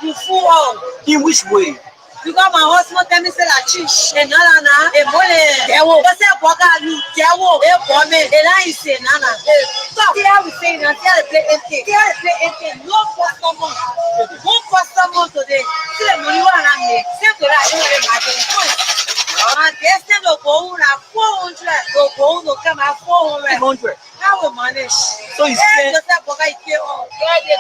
You fool all. In which way? Because my husband tell me say la chish. And nana na e mole. Ewo. But say boga you ewo. E bome. E la ise nana. Stop. See how we say now. See how they play empty. See how they play empty. No customer. No customer today. See the money one hand me. See to that you dey market. And this thing go go on 400. Go no come at 400. How we manage? So you say just that boga ike all. Yeah, they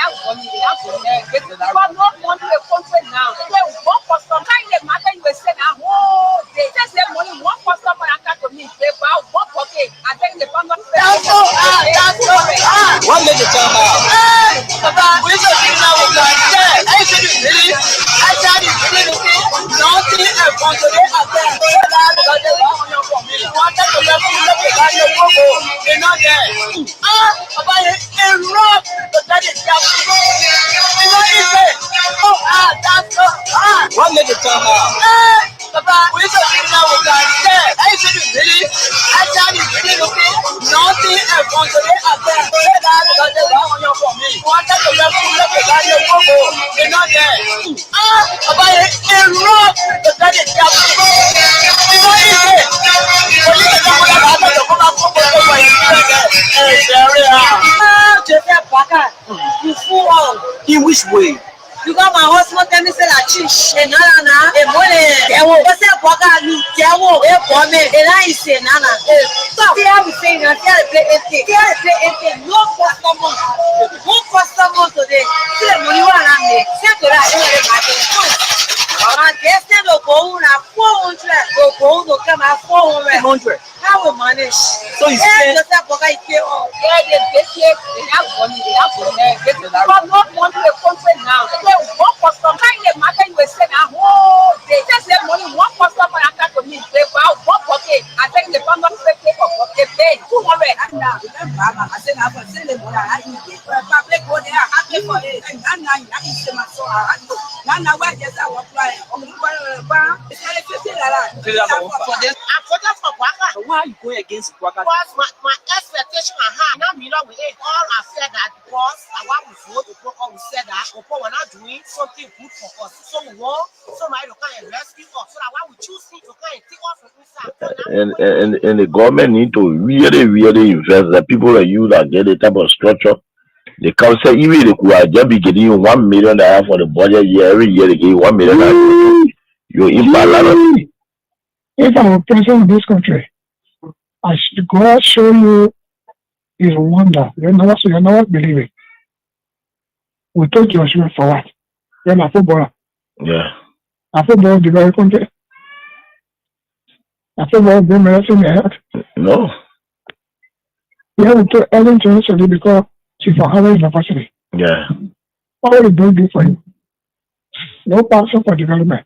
have money. They have money. But no money in the country now. One customer, kind of matter you say now, oh, they just say money. One customer and come to me, they buy one pocket. I think they found out. what made you tell her? Papa, we just think now we can say, I said it really. I said it really. Nothing I want to do at them. Because they want to from me. Wanted to let me look at your logo. They're not there. Papa, it's a rock. But that is just. What made you tell her? Papa, we just think now we can say, I said it really. I said it really. Nothing I want to do at them. Because they want to from me. Wanted to let me look at your logo. They're not there. Papa, it's a rock. But that is just. You fool all. In which way? Because my husband tell me say la chish. And nana e mole. Ewo. But say boga you ewo. E bome. E la ise nana. Stop. See how we say now. See how they play empty. See how they play empty. No customer. No customer today. See the money one hand me. See to that you dey market. And this thing go go on 400. Go no come at 400. How we manage? So you say just that boga ike all. Yeah, they have money. They have money. But no money in the country now. One customer, kind of matter you say now, oh, they just say money. One customer and come to me, they buy one pocket. I think they found out they pay 200. And now, I said, I'm going to send them what I need. Public go there, happy for it. And now, I need to so now, where just I was flying. It's very 50 so why are you going against Kwaka? Because my expectation I had, now me know we all have said that because I want to vote, we said that we're not doing something good for us. So we want somebody to come and rescue us. So that why we choose to come and take us from inside. And the government need to really invest. The people like you that get the type of structure. The council even they could just be getting you $1 million for the budget year. Every year they give you $1 million. You impact a lot of things. If I'm president of this country, I should go and show you is a wonder. You're not believe it. We told you for what? You're a footballer. Yeah. A football the very country. A football bring me in the head. No. Yeah, we told Ellen to because she's from Harvard University. Yeah. What will they do for you? No passion for development.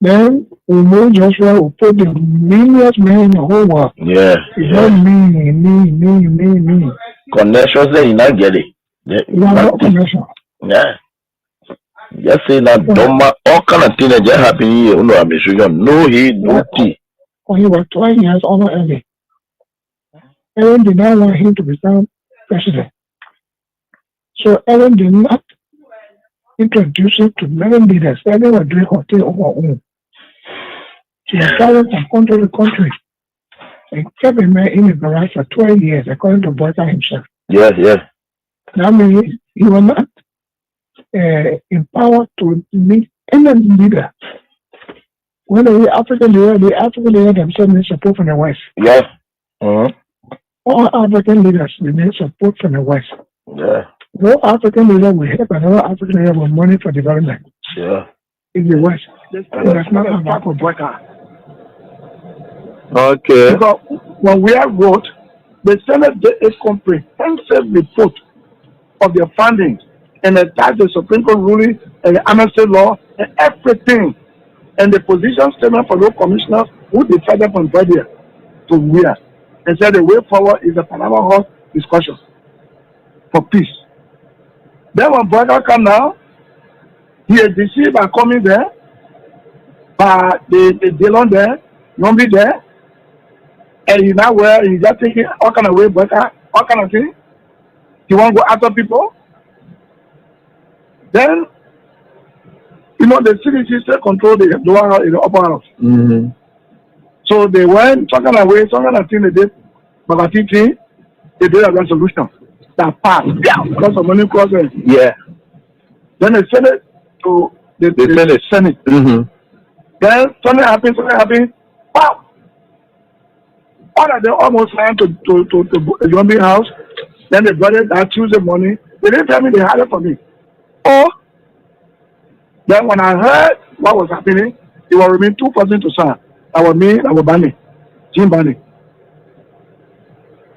Then we know Joshua will put the millions men in the whole world. Yeah. It's not me. Connections they not get it. Not connection. Yeah. Just say that Doma all kind of things that just happen here. No, sure. No he, no tea. When he was 12 years old early. Ellen did not want him to become president. So Ellen did not introduce him to many leaders. Ellen was doing her thing on her own. She was traveling from country to country and kept a man in the garage for 12 years, according to Boyka himself. Yes. That means he was not empowered to meet any leader. When the African leader themselves need support from the West. Yeah. Uh-huh. All African leaders need support from the West. Yeah. No African leader will help another African leader with money for development. Yeah. In the West. That's not a back of Boyka. Okay. Because when we have wrote, the Senate did a comprehensive report of their findings and attached the Supreme Court ruling and the amnesty law and everything. And the position statement for those commissioners who decided on Friday to wear and said the way forward is the Panama House discussion for peace. Then when Brother come now, he is deceived by coming there, by the Dillon there, Yombi there, and he's now where he's just taking all kind of way, Brother, all kind of thing. He won't go after people. Then, you know, the CDC still control the lower house, the upper house. Mm-hmm. So they went, some kind of way, some kind of thing they did, but they did a resolution that passed. Yeah. Because of money crossing. Yeah. Then they sent it to the Senate. Mm-hmm. Then something happened. Wow! All of them almost ran to the zombie house. Then they brought it that Tuesday morning. They didn't tell me they had it for me. Oh! Then when I heard what was happening, it was remain 2 persons to sign. That was me, that was Barney, Jim Barney.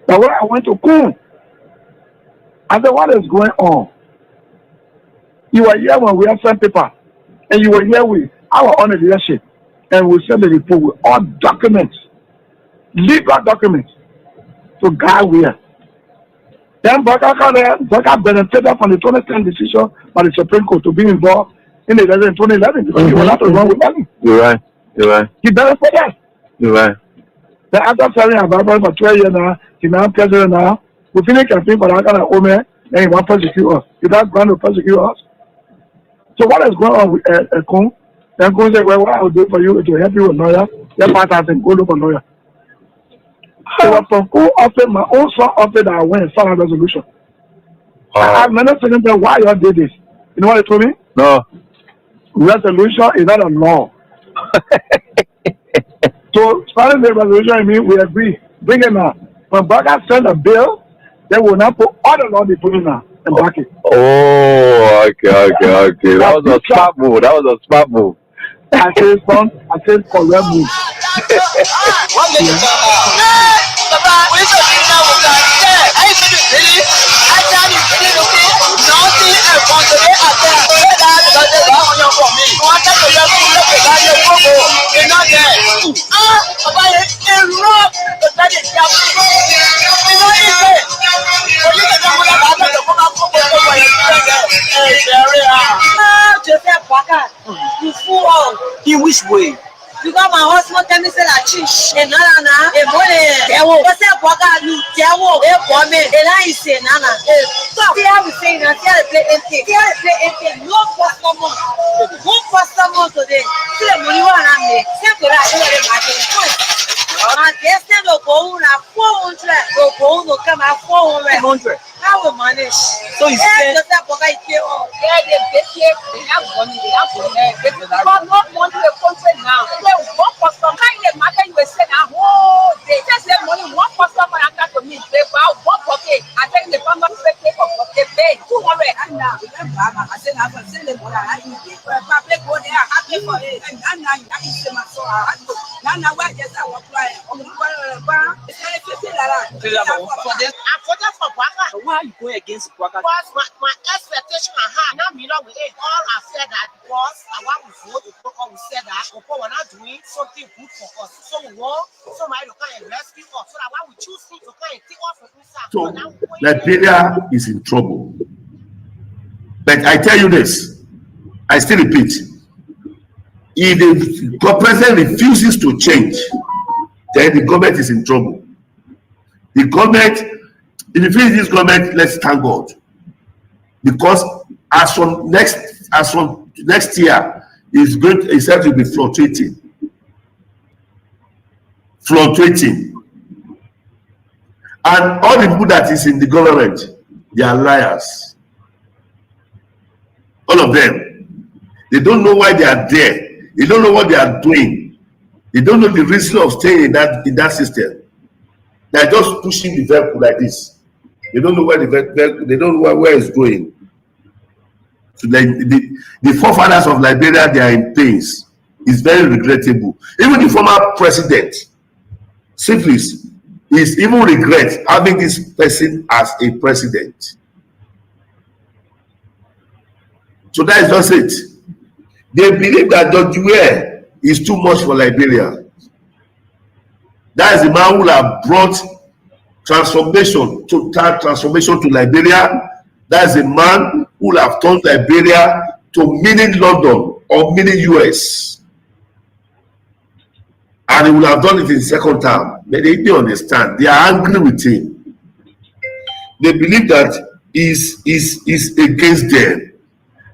That's why I went to Coon. I said, what is going on? You were here when we had sent paper, and you were here with our own leadership, and we sent the report with all documents, legal documents, to guide where. Then Baka benefited from the 2010 decision by the Supreme Court to be involved in the election in 2011 because he was not wrong with money. You're right. He benefited. You're right. Then after serving our Bible for 12 years now, he's now president now. We finished campaign for that kind of woman, and he want to persecute us. He does going to persecute us. So what is going on with Kun? Then Kun said, well, what I will do for you is to help you with lawyer. Your partner said, go look for lawyer. So from Kun offered, my own son offered that I went and filed a resolution. I have many things that why you did this. You know what they told me? No. Resolution is not a law. So starting the resolution, I mean, we agree. Bring it now. When Baka send a bill, they will not put all the law they put in now and back it. Oh, okay. That was a smart move. I said, son, correct move. In which way? Because my husband tell me say la chish e nana e mole tewo o se boga ni tewo e come e la ise nana e so here we say na here play empty no customer today see the money one am me say to that e le ma and this no go na 400 go no come 400 how we manage So you say just that boga ike o They have money. But not money to country now. One customer, they matter you say now. Oh, they just say money. One customer after to me, they buy one pocket. I think the family pay for they pay 200 and now. I said I can send them what I need. Public go there, happy for it. And now you have to say my soul. Now where just I will fly. It's like 50 for Baka. why are you going against Baka? Because my expectation I had, now me know we all have said that because I want to vote, we said that we're not doing something good for us. So we want somebody to come and rescue us. So that when we choose to come and take us from inside. So Liberia is in trouble. But I tell you this, I still repeat, if the president refuses to change, then the government is in trouble. The government, if you finish this government, let's thank God. Because as from next year, it's said to be fluctuating. And all the people that is in the government, they are liars. All of them. They don't know why they are there. They don't know what they are doing. They don't know the reason of staying in that system. They are just pushing the vehicle like this. They don't know where they don't know where it's going. So the forefathers of Liberia, they are in pains. It's very regrettable. Even the former president, Syphilis, is even regret having this person as a president. So that is just it. They believe that Dr. Ware is too much for Liberia. That is the man who have brought transformation to Liberia. That is a man who have turned Liberia to mini London or mini US. And he will have done it in second term. But they don't understand. They are angry with him. They believe that he's against them.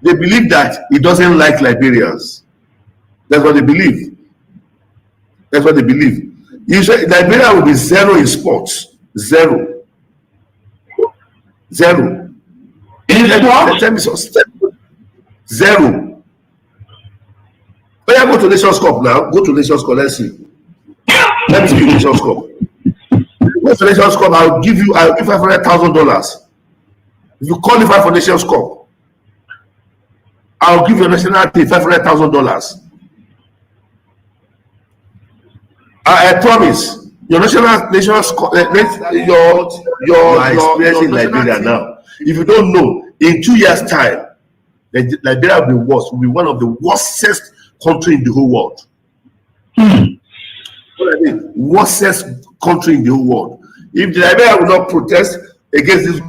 They believe that he doesn't like Liberians. That's what they believe. That's what they believe. Usually, Liberia will be zero in sports. Zero. Zero. Tell me some step. Zero. When I go to Nations Cup now, go to Nations Cup, let's see. Let's see Nations Cup. Go to Nations Cup, I'll give $500,000. If you qualify for Nations Cup, I'll give your nationality $500,000. I promise. Your Nations Cup, your experience in Liberia now. If you don't know, in 2 years' time, Liberia will be worse. Will be one of the worstest country in the whole world. What I mean, worstest country in the whole world. If the Liberia will not protest against this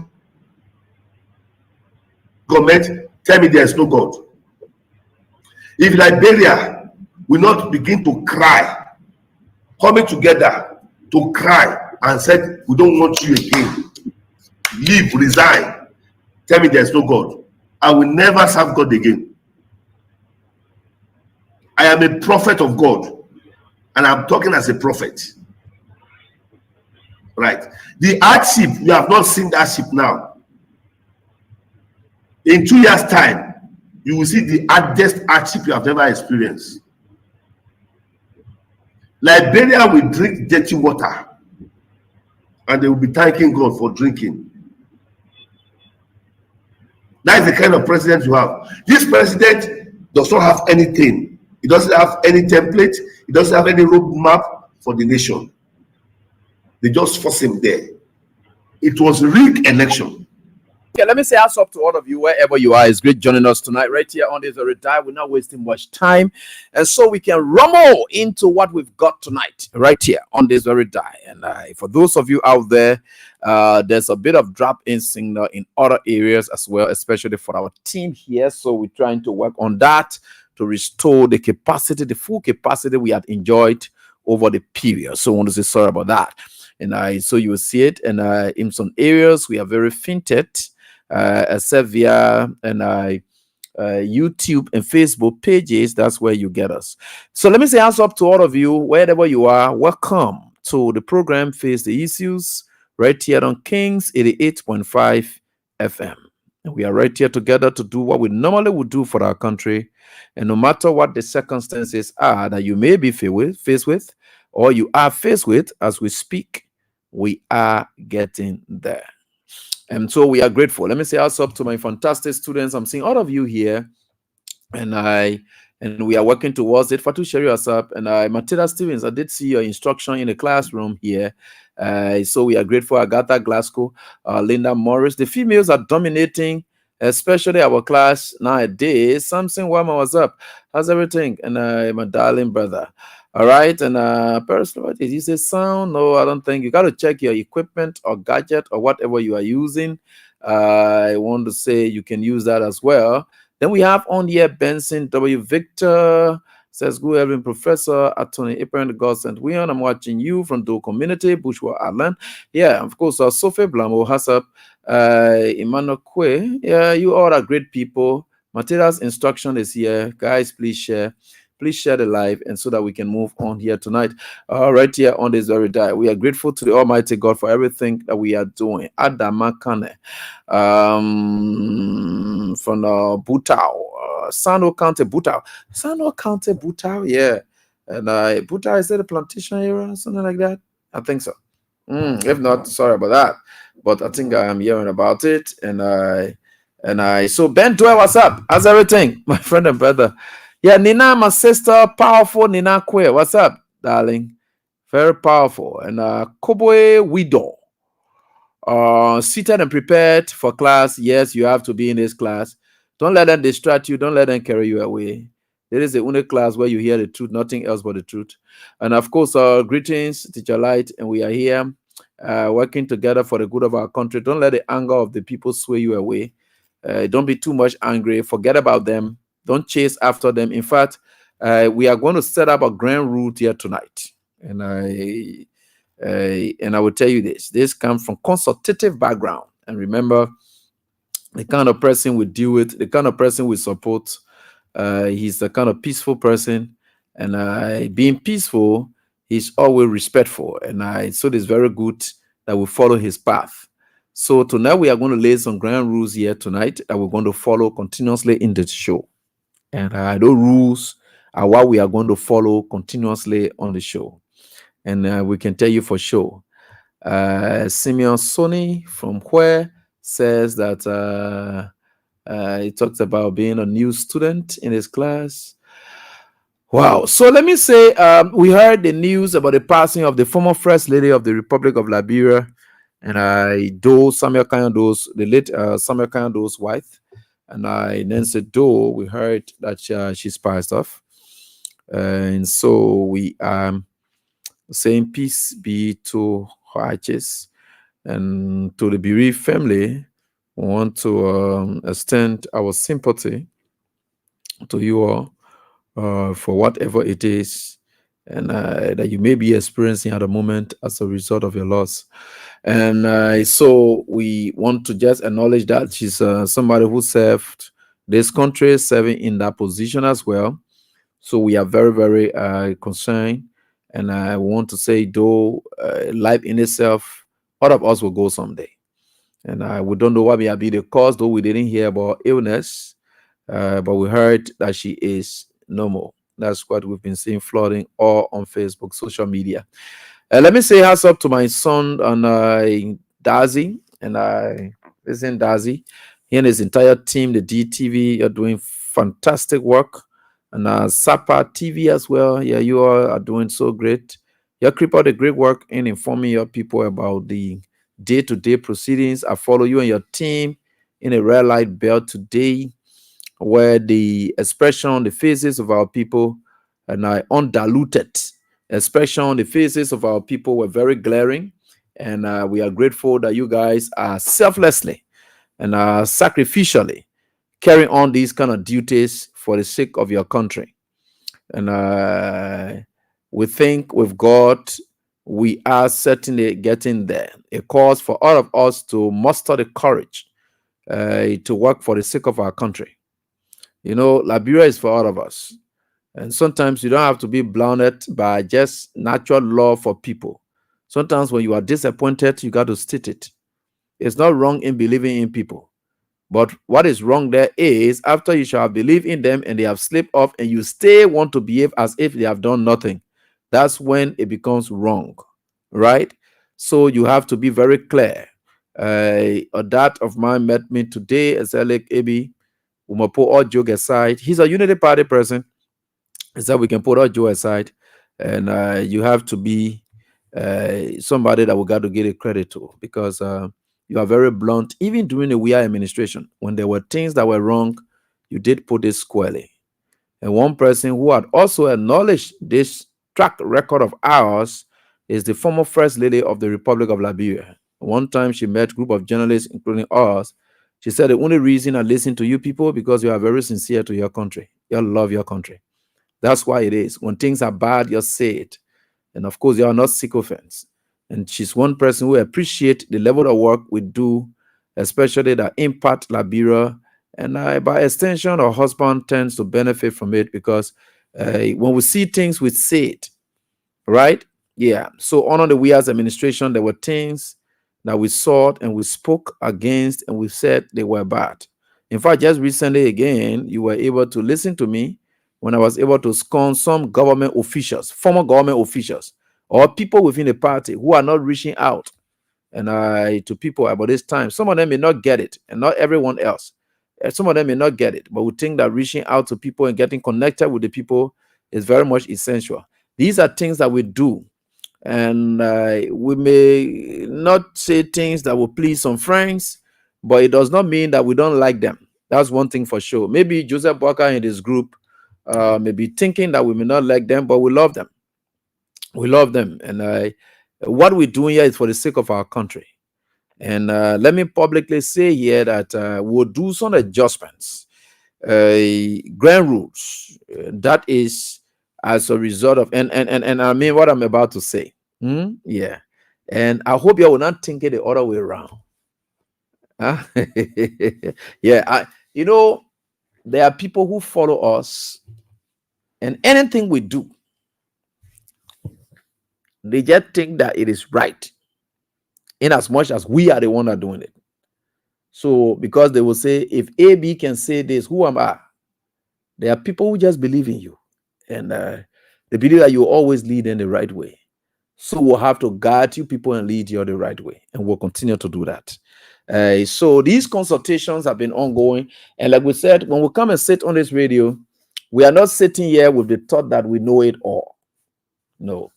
government, tell me there is no God. If Liberia will not begin to cry, coming together to cry and said, we don't want you again, leave, resign, tell me there is no God, I will never serve God again. I am a prophet of God, and I'm talking as a prophet. Right? The hardship, you have not seen that hardship now. In 2 years' time, you will see the hardest hardship you have never experienced. Liberia will drink dirty water, and they will be thanking God for drinking. That is the kind of president you have. This president does not have anything. He doesn't have any template. He doesn't have any roadmap for the nation. They just force him there. It was a rigged election. Okay, let me say hats up to all of you wherever you are. It's great joining us tonight right here on this very dive. We're not wasting much time, and so we can rumble into what we've got tonight right here on this very dive. And for those of you out there, there's a bit of drop-in signal in other areas as well, especially for our team here. So we're trying to work on that to restore the capacity, the full capacity we had enjoyed over the period. So I want to say sorry about that. And so you will see it. And in some areas we are very fainted, except via YouTube and Facebook pages. That's where you get us. So let me say hands up to all of you, wherever you are. Welcome to the program Face the Issues right here on Kings 88.5 FM. And we are right here together to do what we normally would do for our country. And no matter what the circumstances are that you may be faced with, or you are faced with as we speak, we are getting there. And so we are grateful. Let me say also up to my fantastic students. I'm seeing all of you here, and we are working towards it. Fatu Sherry Asap and Matilda Stevens, I did see your instruction in the classroom here. So we are grateful. Agatha Glasgow, Linda Morris. The females are dominating, especially our class nowadays. Samson Wama, what's up? How's everything? And my darling brother. All right. And personally, what is you say sound? No, I don't think. You got to check your equipment or gadget or whatever you are using. I want to say you can use that as well. Then we have on here Benson W. Victor. Says, good evening, Professor Attorney Apparent God St. William. I'm watching you from the community, Bushwa Island. Yeah, of course, Sophie Blamo has up Emmanuel Kwe. Yeah, you all are great people. Materials instruction is here. Guys, please share. Please share the live, and so that we can move on here tonight. Right here on this very day. We are grateful to the Almighty God for everything that we are doing. Adama Kane from Butao. Sano County, Butao. Sano County, Butao, yeah. And Butao, is that a plantation area or something like that? I think so. If not, sorry about that. But I think I am hearing about it. And so Ben Dwell, what's up? How's everything? My friend and brother. Yeah, Nina, my sister, powerful Nina Kwe. What's up, darling? Very powerful. And Koboe Widow. Seated and prepared for class. Yes, you have to be in this class. Don't let them distract you. Don't let them carry you away. There is the only class where you hear the truth, nothing else but the truth. And of course, greetings, Teacher Light. And we are here working together for the good of our country. Don't let the anger of the people sway you away. Don't be too much angry. Forget about them. Don't chase after them. In fact, we are going to set up a grand route here tonight. And I will tell you this. This comes from consultative background. And remember, the kind of person we deal with, the kind of person we support. He's the kind of peaceful person, and being peaceful, he's always respectful, and so it's very good that we follow his path. So tonight we are going to lay some ground rules here tonight that we're going to follow continuously in the show, and those rules are what we are going to follow continuously on the show, and we can tell you for sure. Simeon Sony from where says that he talks about being a new student in his class. Wow. So let me say, we heard the news about the passing of the former First Lady of the Republic of Liberia, and Samuel Kando's, the late Samuel Kando's wife, and Nancy Doe. We heard that she's passed off, and so we are saying peace be to her ashes, and to the bereaved family. We want to extend our sympathy to you all for whatever it is and that you may be experiencing at the moment as a result of your loss. And so we want to just acknowledge that she's somebody who served this country, serving in that position as well. So we are very, very concerned. And I want to say, though life in itself, all of us will go someday. And we don't know what may be the cause, though we didn't hear about illness, but we heard that she is normal. That's what we've been seeing flooding all on Facebook, social media. Let me say hats up to my son and Dazi, and listen, Dazi, he and his entire team, the DTV, are doing fantastic work, and Sapa TV as well. Yeah, you all are doing so great. You keep out the great work in informing your people about the day-to-day proceedings. I follow you and your team in a red light belt today, where the expression on the faces of our people and undiluted expression on the faces of our people were very glaring, and we are grateful that you guys are selflessly and sacrificially carrying on these kind of duties for the sake of your country. And we think with God we are certainly getting there. It calls for all of us to muster the courage to work for the sake of our country. You know, Liberia is for all of us. And sometimes you don't have to be blinded by just natural love for people. Sometimes when you are disappointed, you got to state it. It's not wrong in believing in people. But what is wrong there is after you shall have believed in them and they have slipped off and you still want to behave as if they have done nothing. That's when it becomes wrong, right? So you have to be very clear. A dad of mine met me today as Alec Ebi. We must put all joke aside. He's a Unity Party person. Is that we can put all joke aside, and you have to be somebody that we got to give a credit to, because you are very blunt. Even during the WIA administration, when there were things that were wrong, you did put it squarely. And one person who had also acknowledged this track record of ours is the former First Lady of the Republic of Liberia. One time she met a group of journalists, including us. She said, the only reason I listen to you people because you are very sincere to your country. You love your country. That's why it is. When things are bad, you say it. And of course, you are not sycophants. And she's one person who appreciates the level of work we do, especially that impact Liberia. And by extension, her husband tends to benefit from it because when we see things, we say it. Right? Yeah. So under the WIA's administration, there were things that we saw and we spoke against and we said they were bad. In fact, just recently again, you were able to listen to me when I was able to scorn some government officials, former government officials, or people within the party who are not reaching out and to people about this time. Some of them may not get it, and not everyone else. Some of them may not get it, but we think that reaching out to people and getting connected with the people is very much essential. These are things that we do, and we may not say things that will please some friends, but it does not mean that we don't like them. That's one thing for sure. Maybe Joseph Walker and his group may be thinking that we may not like them, but we love them. We love them, and what we're doing here is for the sake of our country. And let me publicly say here that we'll do some adjustments, grand rules. That is as a result of, and I mean what I'm about to say. Yeah, and I hope you will not think it the other way around. Huh? Yeah, there are people who follow us, and anything we do, they just think that it is right, in as much as we are the one that are doing it. So, because they will say, if AB can say this, who am I? There are people who just believe in you, and they believe that you always lead in the right way. So we'll have to guide you people and lead you the right way, and we'll continue to do that. So these consultations have been ongoing, and like we said, when we come and sit on this radio, we are not sitting here with the thought that we know it all. No,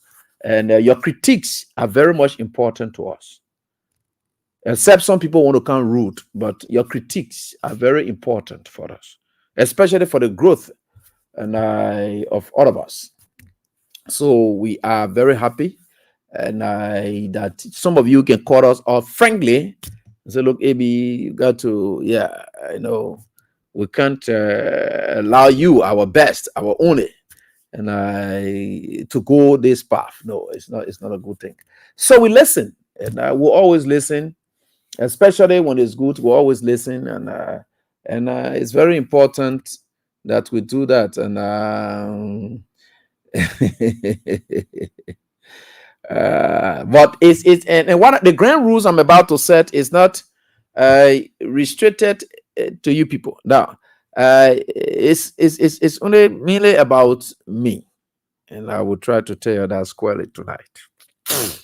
and your critiques are very much important to us. Except some people want to come rude, but your critiques are very important for us, especially for the growth and of all of us. So we are very happy, and that some of you can call us off frankly and say, look, AB, you got to, yeah, I know we can't allow you our best, our only, and to go this path. No, it's not a good thing. So we listen, and I will always listen, especially when it's good. We'll always listen, and it's very important that we do that. And but it's and one of the grand rules I'm about to set is not restricted to you people. Now, it's only mainly about me, and I will try to tell you that squarely tonight.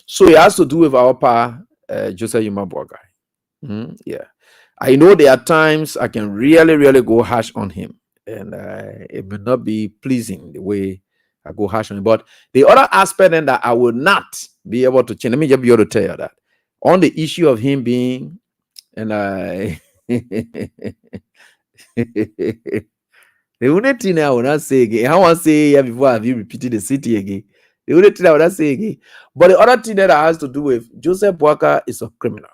So it has to do with our pa, Joseph Yumabwaga. Yeah, I know there are times I can really go harsh on him, and it may not be pleasing the way I go harsh on him. But the other aspect then that I will not be able to change. Let me just be able to tell you that on the issue of him being, and I. The only thing I will not say again, I want to say here before have you repeated the city again. The only thing I will not say again. But the other thing that has to do with Joseph Boaka is a criminal.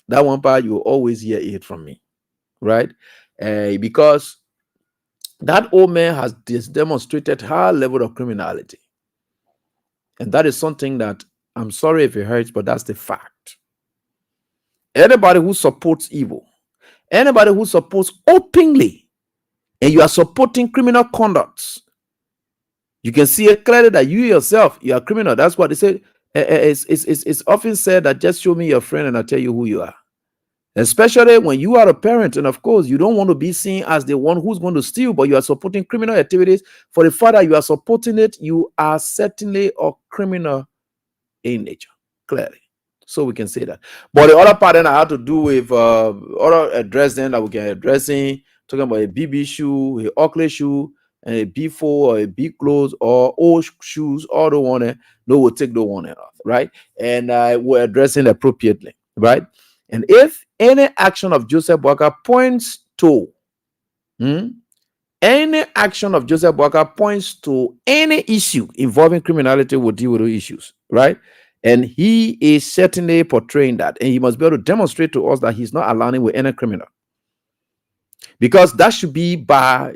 That one part you will always hear it from me, right? Because that old man has demonstrated high level of criminality, and that is something that I'm sorry if it hurts, but that's the fact. Anybody who supports evil, anybody who supports openly, and you are supporting criminal conducts, you can see it clearly that you yourself, you are criminal. That's what they say. It's often said that just show me your friend and I'll tell you who you are. Especially when you are a parent, and of course, you don't want to be seen as the one who's going to steal, but you are supporting criminal activities. For the fact that you are supporting it, you are certainly a criminal in nature, clearly. So we can say that. But the other part then I had to do with other addressing that we can addressing, talking about a BB shoe, a Oakley shoe, and a B4 or a B clothes or old shoes, all the one. No, we'll take the one off, right? And we're addressing appropriately, right? And if any action of Joseph Boaka points to any action of Joseph Boaka points to any issue involving criminality, will deal with those issues, right? And he is certainly portraying that, and he must be able to demonstrate to us that he's not aligning with any criminal, because that should be by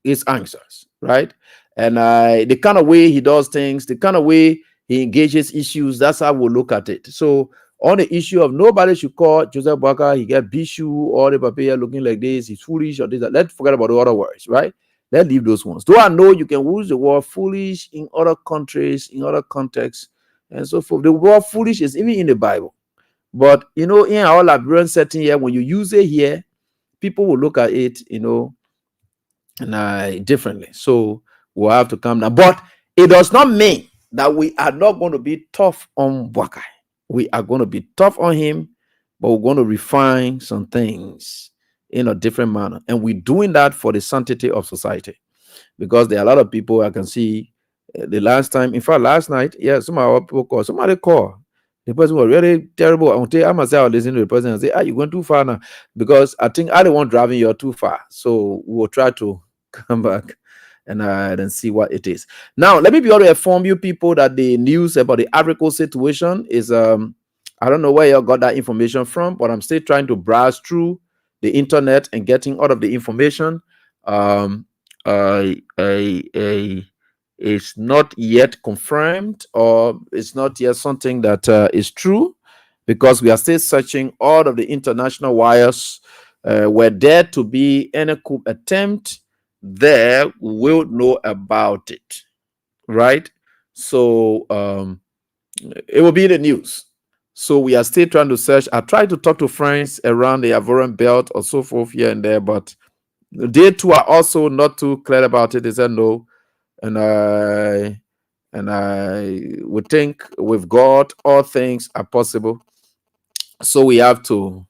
his answers, right? And the kind of way he does things, the kind of way he engages issues, that's how we'll look at it. So on the issue of nobody should call Joseph Boaka, he got Bishu or the papaya looking like this, he's foolish or this, that. Let's forget about the other words, right? Let's leave those ones. Though I know you can use the word foolish in other countries, in other contexts, and so forth. The word foolish is even in the Bible. But in our Liberian setting here, when you use it here, people will look at it, differently. So we'll have to come down. But it does not mean that we are not going to be tough on Boaka. We are going to be tough on him, but we're going to refine some things in a different manner. And we're doing that for the sanctity of society. Because there are a lot of people I can see the last time, in fact, last night, somebody call. The person was really terrible. I must say, I listen to the person and say, you're going too far now. Because I think I don't want driving you too far. So we'll try to come back and then see what it is. Now, let me be able to inform you people that the news about the Africa situation is, I don't know where you got that information from, but I'm still trying to browse through the internet and getting all of the information. It's not yet confirmed, or it's not yet something that is true, because we are still searching all of the international wires. Were there to be any coup attempt, there we'll know about it, right? So it will be in the news. So we are still trying to search. I tried to talk to friends around the Ivorian belt or so forth here and there, but they too are also not too clear about it. They said no, and I would think with God all things are possible. So we have to.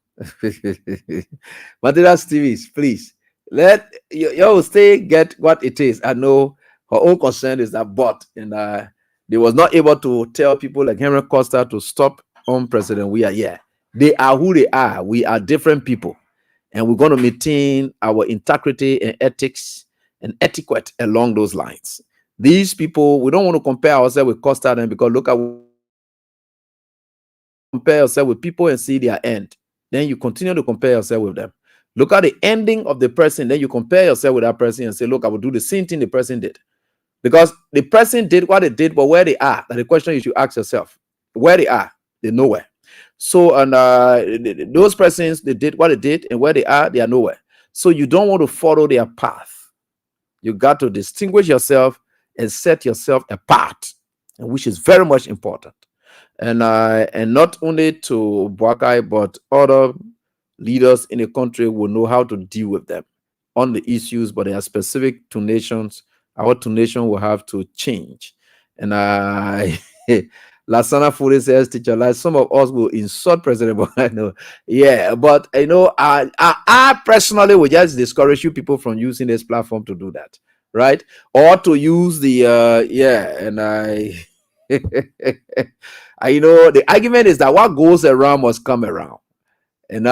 Material Stevens, please let you stay get what it is. I know her own concern is that, but and they was not able to tell people like Henry Costa to stop on President. We are here. They are who they are. We are different people, and we're going to maintain our integrity and ethics and etiquette along those lines. These people, we don't want to compare ourselves with Costa, and because look at compare yourself with people and see their end, then you continue to compare yourself with them. Look at the ending of the person, then you compare yourself with that person and say, look, I will do the same thing the person did. Because the person did what they did, but where they are, that the question you should ask yourself, where they are, they're nowhere. So, and those persons, they did what they did, and where they are nowhere. So you don't want to follow their path. You got to distinguish yourself and set yourself apart, and which is very much important. And not only to Boakai, but other leaders in the country will know how to deal with them on the issues, but they are specific to nations. Our two nations will have to change. And Lasana Furi says, teacher, like some of us will insult President Buhari. Yeah, but you know, I personally would just discourage you people from using this platform to do that, right? Or to use the you know, the argument is that what goes around must come around, and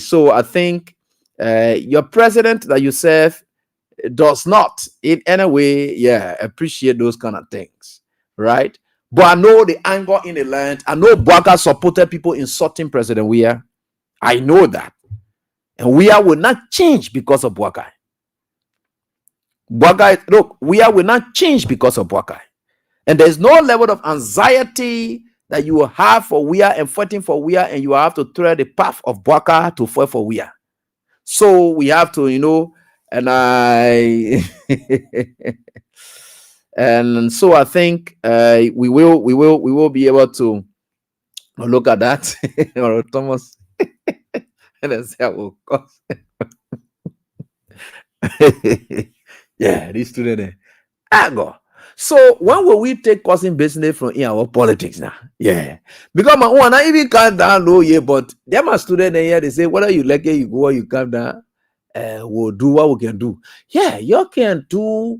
so I think your president that you serve does not in any way appreciate those kind of things, right? But I know the anger in the land. I know Boaka supported people insulting President Weah. I know that, and Weah will not change because of Boaka. Weah will not change because of Boaka. And there's no level of anxiety that you will have for Weah and fighting for Weah, and you have to tread the path of Boaka to fight for Weah. So we have to, you know, and and so I think we will be able to look at that. Or Thomas, and then say, "Oh, course." Yeah, this student, I go. So when will we take causing business from in our politics now? Yeah, because my one I even calm down low here, but them are students here. They say whether you like it, you go or you calm down. We'll do what we can do. Yeah, you can do.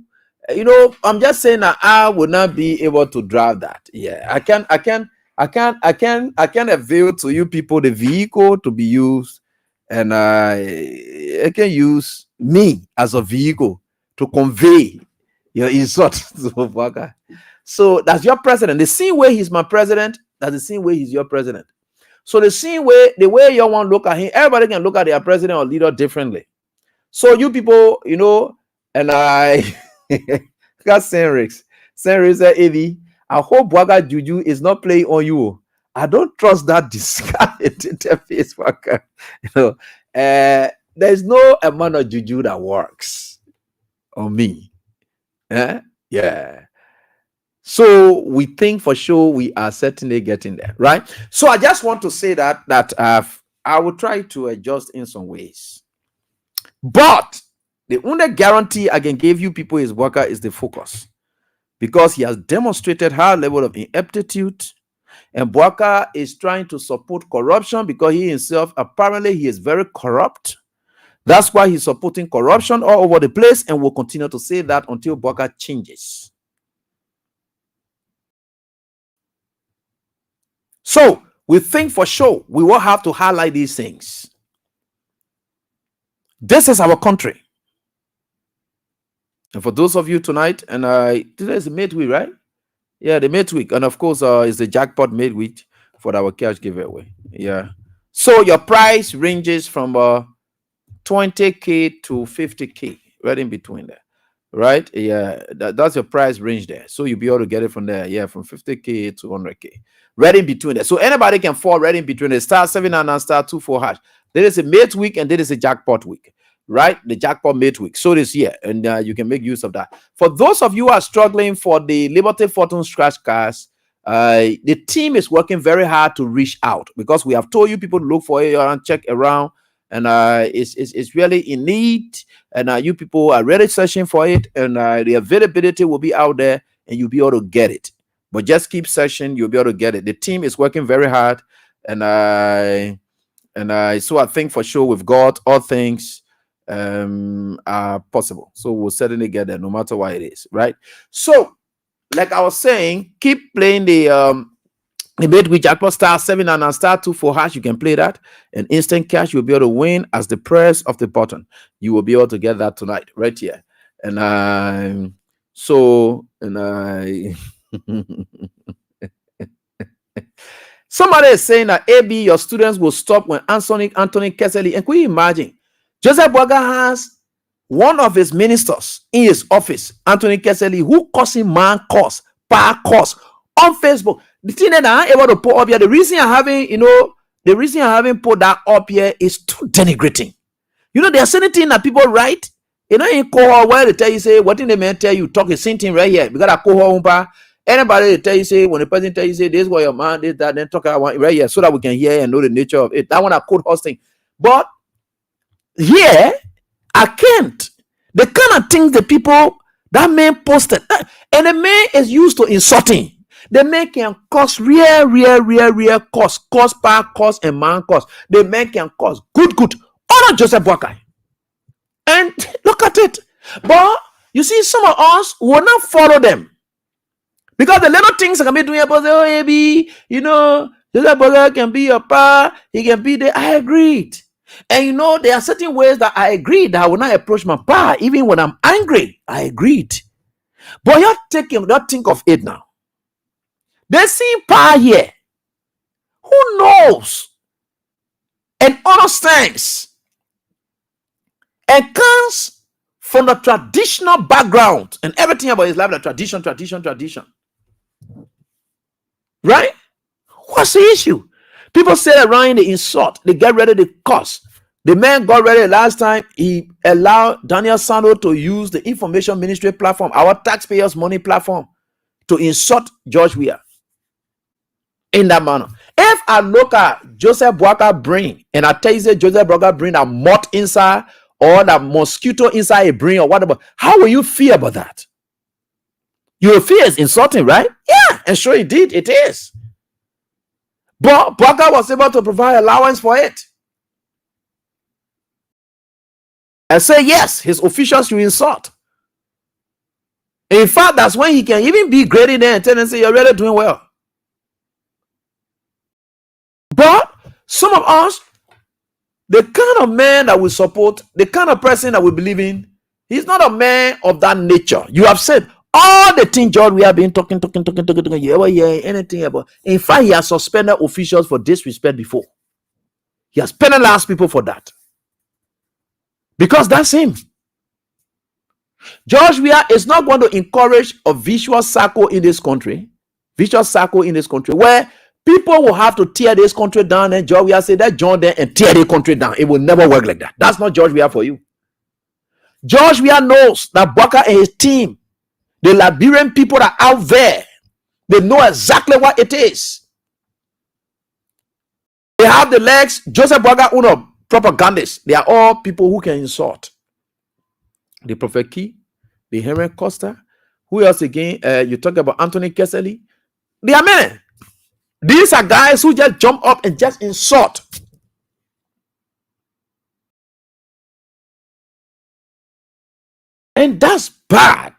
You know, I'm just saying that I would not be able to drive that. Yeah, I can avail to you people the vehicle to be used, and I can use me as a vehicle to convey your insult to Boaka. So that's your president. The same way he's my president, that's the same way he's your president. So the same way, the way you want to look at him, everybody can look at their president or leader differently. So you people, you know, and I got Senrix. Senrix said, Eddie, I hope Boaka Juju is not playing on you. I don't trust that disguised interface, Boaka. You know, there's no amount of Juju that works on me. Yeah. So we think for sure we are certainly getting there, right? So I just want to say that I will try to adjust in some ways, but the only guarantee I can give you people is Boaka is the focus, because he has demonstrated high level of ineptitude, and Boaka is trying to support corruption because he himself apparently he is very corrupt. That's why he's supporting corruption all over the place, and will continue to say that until Boaka changes. So we think for sure we will have to highlight these things. This is our country. And for those of you tonight, and today is the midweek, right? Yeah, the midweek. And of course, is the jackpot midweek for our cash giveaway. Yeah. So your price ranges from 20K to 50K, right in between there. right? Yeah, that's your price range there. So you'll be able to get it from there. Yeah, from 50K to 100K. Right in between there. So anybody can fall right in between the star 799 star 24 hash. There is a midweek and there is a jackpot week, right? The jackpot midweek. So this year, and you can make use of that. For those of you who are struggling for the Liberty Fortune scratch cards, the team is working very hard to reach out because we have told you people to look for it and check around, and it's really in need. And you people are really searching for it, and the availability will be out there, and you'll be able to get it. But just keep searching, you'll be able to get it. The team is working very hard, and so I think for sure with God, all things are possible. So we'll certainly get there, no matter what it is, right? So, like I was saying, keep playing the midweek jackpot star 7 and star 24 hash. You can play that, and instant cash you'll be able to win as the press of the button. You will be able to get that tonight, right here. And somebody is saying that AB, your students will stop when Anthony Kesely. And could you imagine? Joseph Boga has one of his ministers in his office, Anthony Kesely, who calls him man course, per course on Facebook. The thing that I'm able to put up here, the reason I haven't put that up here is too denigrating. You know, there's anything that people write, in cohort where they tell you, say, what did the man tell you? Talk the same thing right here. We got a cohort. Anybody they tell you, say, when the person tell you, say, this is what your man did, that, then talk about right here so that we can hear and know the nature of it. That one I code hosting. But here, I can't. The kind of things the people that man posted, and the man is used to insulting. The man can cause real cost per cost and man cost. The man can cause good. Honor Joseph Boakai. And look at it. But you see, some of us will not follow them. Because the little things I can be doing about the OAB, Joseph Boakai can be your pa, he can be there. I agreed. And there are certain ways that I agreed that I will not approach my pa, even when I'm angry. I agreed. But you're don't think of it now. They see pa here. Who knows and understands and comes from the traditional background and everything about his life, the tradition. Right? What's the issue? People say around the insult, they get ready to curse. The man got ready last time. He allowed Daniel Sando to use the information ministry platform, our taxpayers' money platform, to insult George Weah in that manner. If I look at Joseph Boakai brain and I tell you say Joseph Boakai brain a moth inside or that mosquito inside a brain or whatever, how will you feel about that? You will feel it's insulting, right? Yeah, and sure indeed it is. But Boakai was able to provide allowance for it. And say, yes, his officials you insult. In fact, that's when he can even be graded there and tell them, say, you're really doing well. But some of us, the kind of man that we support, the kind of person that we believe in, he's not a man of that nature. You have said all the things, George, we have been talking, anything about. In fact, he has suspended officials for disrespect before. He has penalized people for that. Because that's him. George Weah is not going to encourage a visual circle in this country, where people will have to tear this country down, and George Weah say that join them and tear the country down. It will never work like that. That's not George Weah for you. George Weah knows that Boakai and his team, the Liberian people are out there. They know exactly what it is. They have the legs. Joseph Boakai, propagandists. They are all people who can insult. The Prophet Key, the Henry Costa. Who else again? You talk about Anthony Kesely. They are many. These are guys who just jump up and just insult. And that's bad.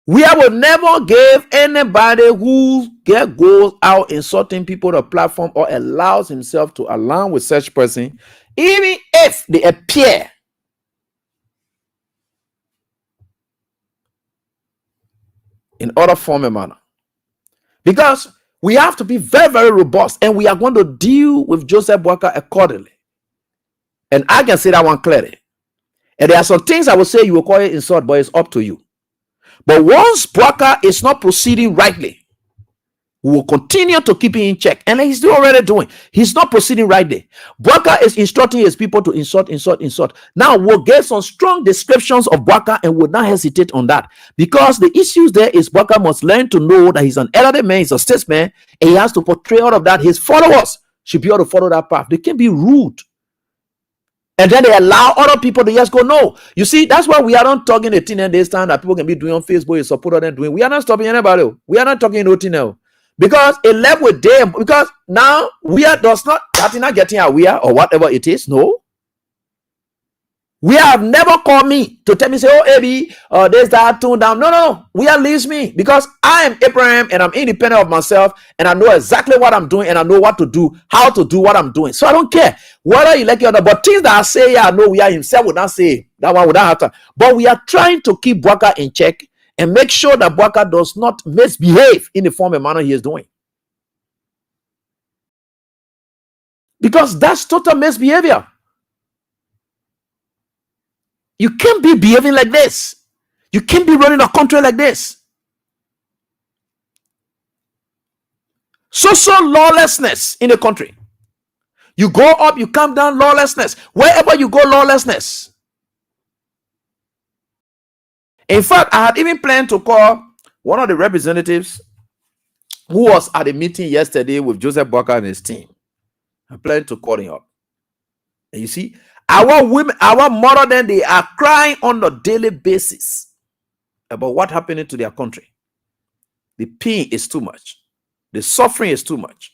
We will never give anybody who goes out insulting people on a platform or allows himself to align with such person, even if they appear in other form and manner. Because we have to be very, very robust, and we are going to deal with Joseph Boakai accordingly. And I can say that one clearly. And there are some things I will say you will call it insult, but it's up to you. But once Bwaka is not proceeding rightly, we will continue to keep him in check. And he's already doing. He's not proceeding rightly. Bwaka is instructing his people to insult. Now we'll get some strong descriptions of Bwaka and will not hesitate on that. Because the issues there is Bwaka must learn to know that he's an elderly man, he's a statesman, and he has to portray all of that. His followers should be able to follow that path. They can't be rude. And then they allow other people to just go, no. You see, that's why we are not talking a 10 days time that people can be doing on Facebook, support them doing. We are not stopping anybody. We are not talking nothing now. Because it left with them. Because now we are does not getting aware or whatever it is. No. We have never called me to tell me, say, oh, Abby, there's that, tune down. No. We are leaves me because I am Abraham and I'm independent of myself and I know exactly what I'm doing and I know what to do, how to do what I'm doing. So I don't care whether you like it or not. But things that I say, yeah, I know we are himself would not say that one would not happen. But we are trying to keep Bwaka in check and make sure that Bwaka does not misbehave in the form and manner he is doing. Because that's total misbehavior. You can't be behaving like this. You can't be running a country like this. So lawlessness in the country. You go up, you come down, lawlessness. Wherever you go, lawlessness. In fact, I had even planned to call one of the representatives who was at a meeting yesterday with Joseph Bwaka and his team. I planned to call him up. And you see, our women, our mother, then they are crying on a daily basis about what happening to their country. The pain is too much. The suffering is too much.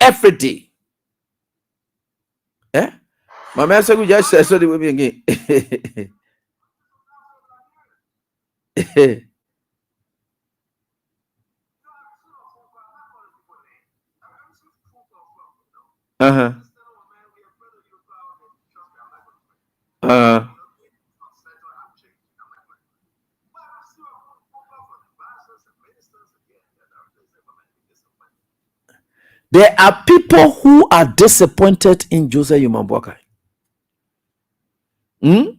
Every day. Eh? My man said, we just said so with me again. Uh-huh. There are people who are disappointed in Joseph Bwaka. Yeah,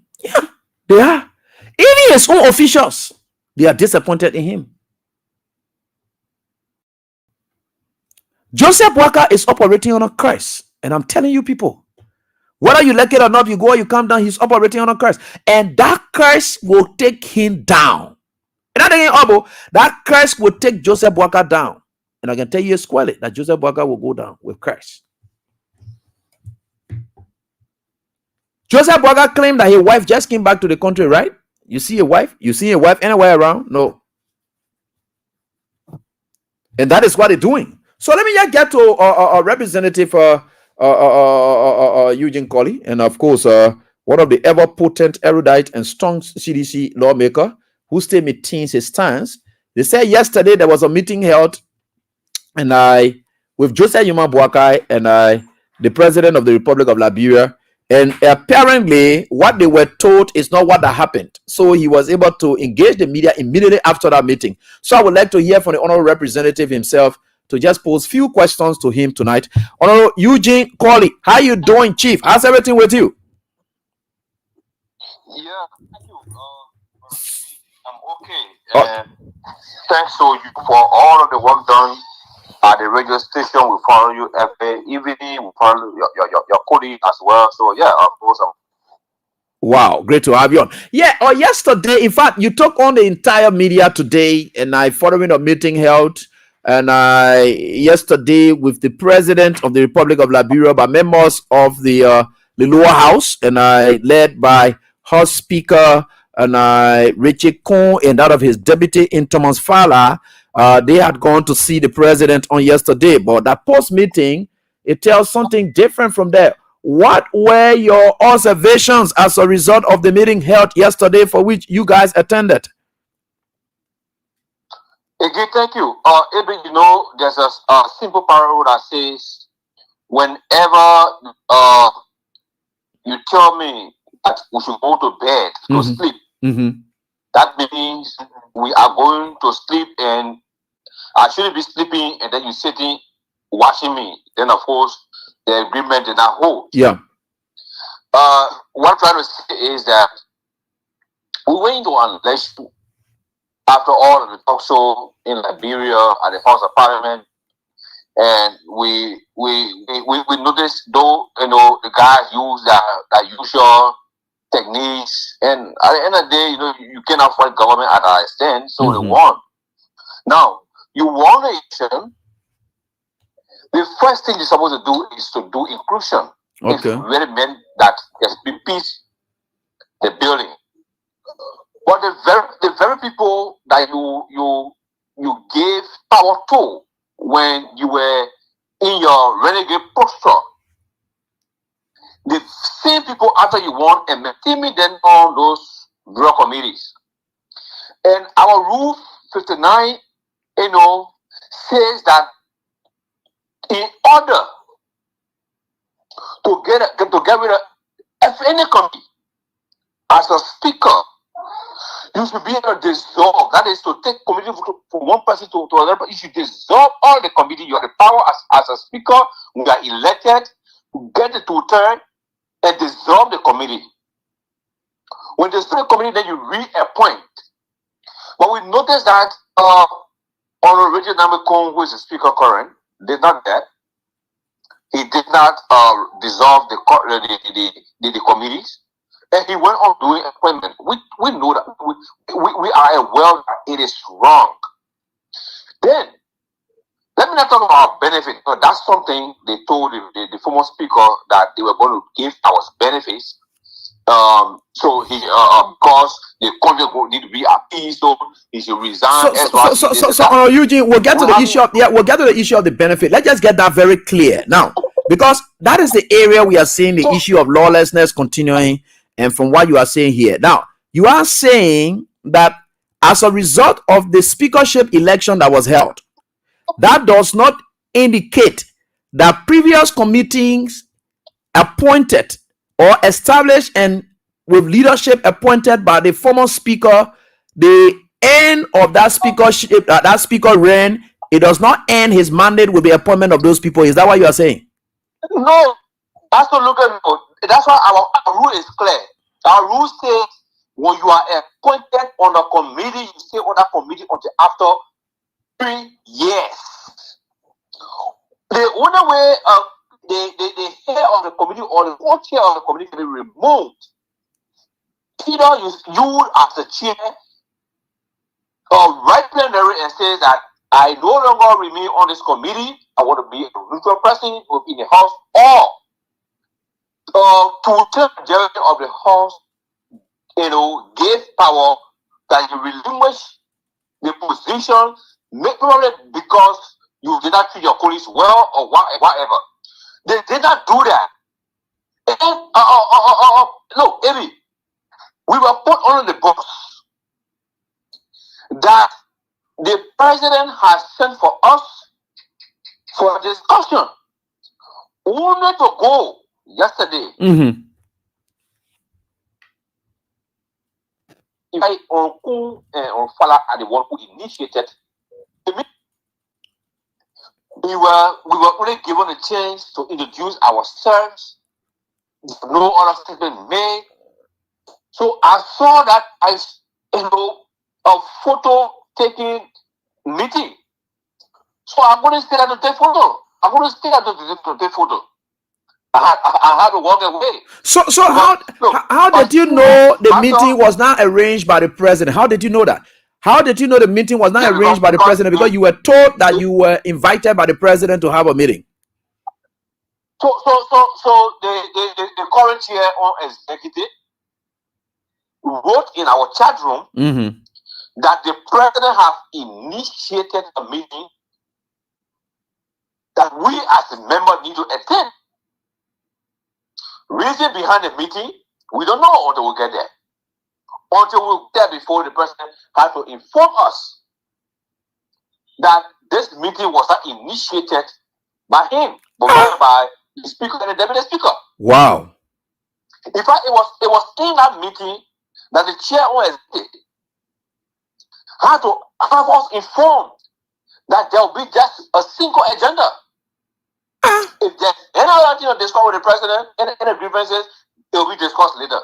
they are. Even his own officials, they are disappointed in him. Joseph Bwaka is operating on a curse. And I'm telling you people, whether you like it or not, you go or you come down, he's operating on a curse. And that curse will take him down. And that curse will take Joseph Bwaka down. And I can tell you squarely that Joseph Bwaka will go down with curse. Joseph Bwaka claimed that his wife just came back to the country, right? You see a wife? You see a wife anywhere around? No. And that is what they're doing. So let me just get to a representative Eugene Colley, and of course, one of the ever potent, erudite, and strong CDC lawmaker who still maintains his stance. They said yesterday there was a meeting held, and with Joseph Bwaka and the president of the Republic of Liberia, and apparently what they were told is not what that happened. So he was able to engage the media immediately after that meeting. So I would like to hear from the honorable representative himself to just pose few questions to him tonight. Honorable Eugene Colley, how you doing, Chief? How's everything with you? Yeah, thank you. I'm okay. Thanks to you for all of the work done at the radio station. We follow you every evening. We follow your colleague as well. So yeah, of course. Wow, great to have you on. Yeah, yesterday, in fact, you took on the entire media today, and following a meeting held, and yesterday with the president of the Republic of Liberia, by members of the lower house, and led by House Speaker and Richard Kuhn, and that of his deputy in Thomas Fowler. They had gone to see the president on yesterday, but that post meeting, it tells something different from there. What were your observations as a result of the meeting held yesterday for which you guys attended? Again, thank you. Abby, you know, there's a simple parable that says, whenever you tell me that we should go to bed to sleep, that means we are going to sleep, and I shouldn't be sleeping, and then you're sitting watching me. Then, of course, the agreement did not hold. Yeah. what I'm trying to say is that we went into an election after all of the talk show in Liberia at the House of Parliament, and we noticed, though, the guys use that usual techniques, and at the end of the day, you cannot fight government at our extent, so they won. Now, you won the election. The first thing you're supposed to do is to do inclusion. Okay. It really meant that there's been peace, the building. But the very people that you gave power to when you were in your renegade posture, the same people after you won and maintain them on those bureau committees. And our rule 59, says that in order to get rid of any committee, as a speaker, you should be able to dissolve. That is to take committee from one person to another. You should dissolve all the committee. You have the power as a speaker. We are elected to get it to turn and dissolve the committee. When they dissolve the committee, then you reappoint. But we noticed that Honorable Richard Namekong, who is the speaker current, did not that. He did not dissolve the committees, and he went on doing appointment. We know that we are aware that it is wrong. Then let me not talk about benefit, because that's something they told the former speaker that they were going to give us benefits. So he because the country need to be appeased, so he should resign. So Eugene, we'll get to the issue of the benefit. Let's just get that very clear now, because that is the area we are seeing the issue of lawlessness continuing. And from what you are saying here now, you are saying that as a result of the speakership election that was held, that does not indicate that previous committees appointed or established and with leadership appointed by the former speaker, the end of that speakership, that speaker reign, it does not end his mandate with the appointment of those people. Is that what you are saying? No, that's not look at it. That's why our rule is clear. Our rule says when you are appointed on a committee, you stay on that committee until after 3 years. The only way the head of the committee or the co-chair of the committee can be removed, either you as the chair write plenary and say that I no longer remain on this committee, I want to be a neutral person in the house, or to tell the director of the house, give power that you relinquish the position, probably because you did not treat your colleagues well or whatever. They did not do that. And, look, Eddie, we were put on the books that the president has sent for us for discussion. Only to go yesterday. Uncle and Fala are the one who initiated. We were only given a chance to introduce ourselves. No other statement made. So I saw that a photo taking meeting. So I'm going to stay there to take photo. I'm going to stay there to take photo. I had to walk away. So how did you know the meeting was not arranged by the president? How did you know that? How did you know the meeting was not arranged by the president? Because you were told that you were invited by the president to have a meeting. So the current chair on executive wrote in our chat room that the president have initiated a meeting that we as a member need to attend. Reason behind the meeting, we don't know until we get there. Until we get there before the president had to inform us that this meeting was not initiated by him, but by the speaker and the deputy speaker. Wow. In fact, it was in that meeting that the chair had to have us informed that there will be just a single agenda. If there's any other thing to discuss with the president, any grievances, It will be discussed later.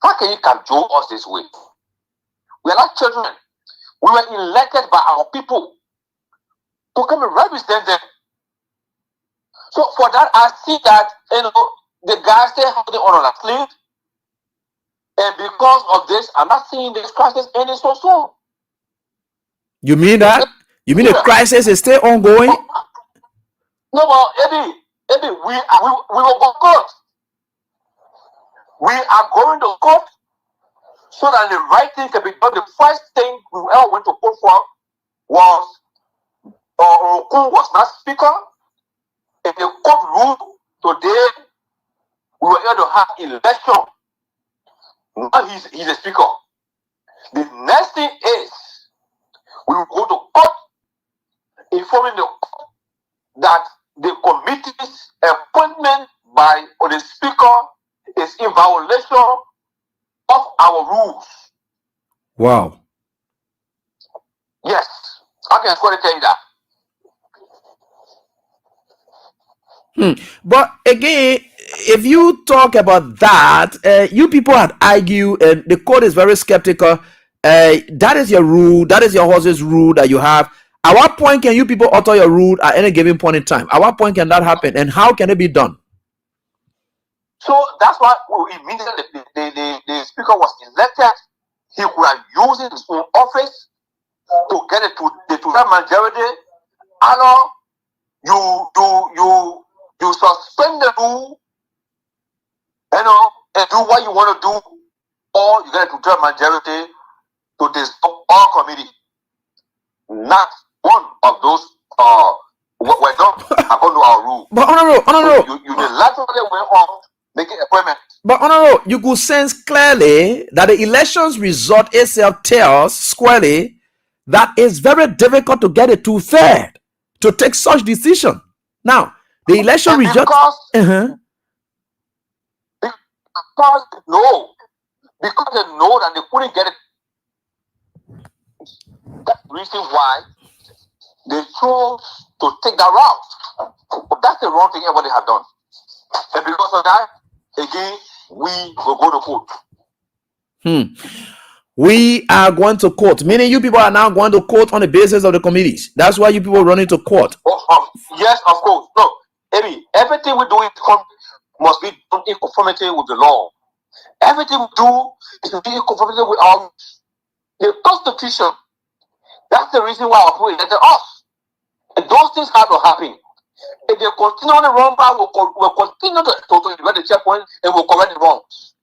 How can you cajole us this way? We are not children. We were elected by our people to come and represent them. So for that, I see that the guys still holding on their sleeve. And because of this, I'm not seeing this crisis ending so soon. You mean that? You mean the crisis is still ongoing? No, but Eddie, we will go to court. We are going to court so that the right thing can be done. The first thing we ever went to court for was Okun was not speaker. And the court ruled today we were able to have election. Now he's a speaker. The next thing is we will go to court informing the court that the committee's appointment by the speaker is in violation of our rules. Wow. Yes, I can swear to tell you that. But again, if you talk about that, you people had argued, and the court is very skeptical. That is your rule. That is your horse's rule that you have. At what point can you people alter your rule at any given point in time? At what point can that happen, and how can it be done? So that's why immediately the speaker was elected. He could have used his own office to get it to the majority. Alors, you suspend the rule, and do what you want to do, or you get it to the majority to dissolve all committee. Not one of those were done according to our rule. But honorable, you unilaterally went on making appointment. But honorable, you could sense clearly that the elections result itself tells squarely that it's very difficult to get a two-third to take such decision. Now, the election result. Because they know that they couldn't get it. That's the reason why they chose to take that route. But that's the wrong thing everybody have done. And because of that, again, we will go to court. We are going to court. Meaning you people are now going to court on the basis of the committees. That's why you people run into court. Yes, of course. No, everything we do must be done in conformity with the law. Everything we do is to be in conformity with the Constitution. That's the reason why our people elected us. And those things have to happen. If they continue on the wrong path, we'll continue to erect the checkpoint and we'll correct the wrongs.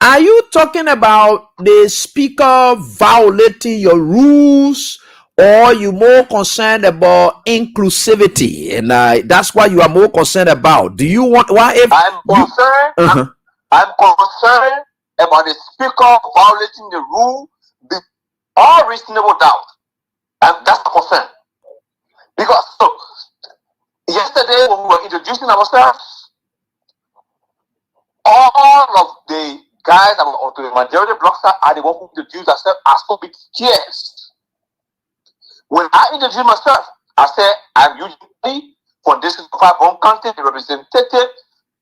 Are you talking about the speaker violating your rules, or you more concerned about inclusivity? And that's what you are more concerned about. Do you want? Why? If I'm concerned, I'm concerned about the speaker violating the rule, all reasonable doubt, and that's a concern. Because yesterday when we were introducing ourselves, all of the guys that were to the majority block are the ones who introduced themselves as committee chairs. When I introduced myself, I said I'm usually for this 5 home county, the representative,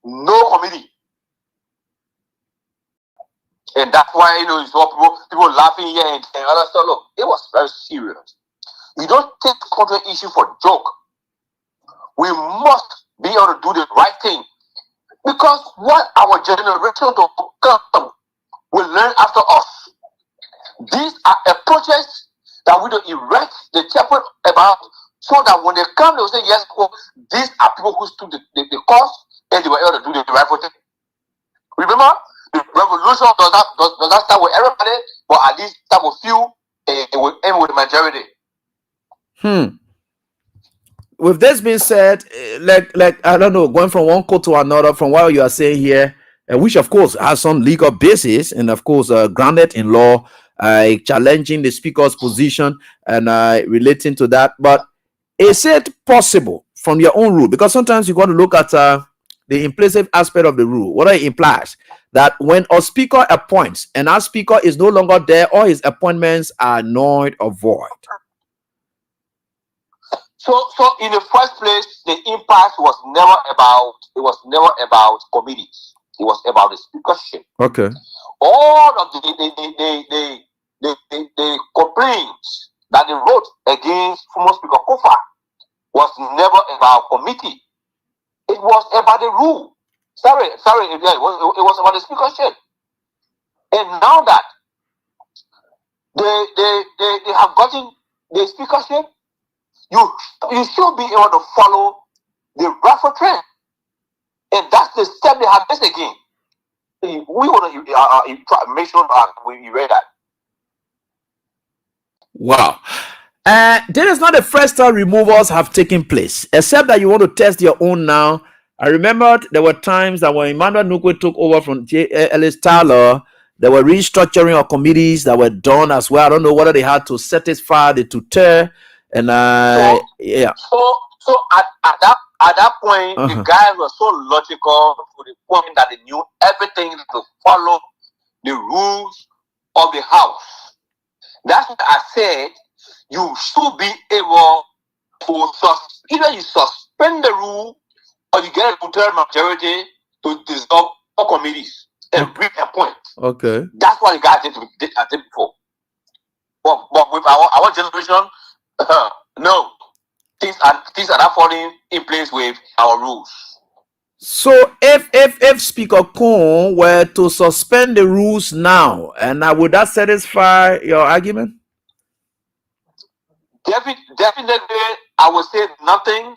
no committee. And that's why you saw people laughing here and other stuff. Look, it was very serious. You don't take country issue for joke. We must be able to do the right thing. Because what our generation to come will learn after us. These are approaches that we don't erect the chapel about, so that when they come, they will say, yes, these are people who stood the cause and they were able to do the right thing. Remember, the revolution does not start with everybody, but at least start with few and it will end with the majority. With this being said, like I don't know, going from one court to another, from what you are saying here, which of course has some legal basis and of course grounded in law, challenging the speaker's position and relating to that. But is it possible from your own rule? Because sometimes you got to look at the implicit aspect of the rule. What it implies that when a speaker appoints and our speaker is no longer there, all his appointments are null or void. So in the first place, the impact impasse was never about. It was never about committees. It was about the speakership. Okay. All of the complaints that they wrote against former Speaker Kofa was never about committee. It was about the rule. Sorry, it was about the speakership. And now that they have gotten the speakership, you should be able to follow the rightful trend. And that's the step they have missed again. We want to make sure that we read that. Wow. This is not the first time removals have taken place, except that you want to test your own now. I remembered there were times that when Emmanuel Nukwe took over from Ellis Tyler, there were restructuring of committees that were done as well. I don't know whether they had to satisfy the tutor. And yeah. So at that point, the guys were so logical to the point that they knew everything to follow the rules of the house. That's what I said. You should be able to either you suspend the rule or you get a total majority to dissolve all committees and bring a point. Okay. That's what the guys did before. But with our generation, no. Things are not falling in place with our rules. So if Speaker Kuhn were to suspend the rules now, and would that satisfy your argument? Definitely, I would say nothing.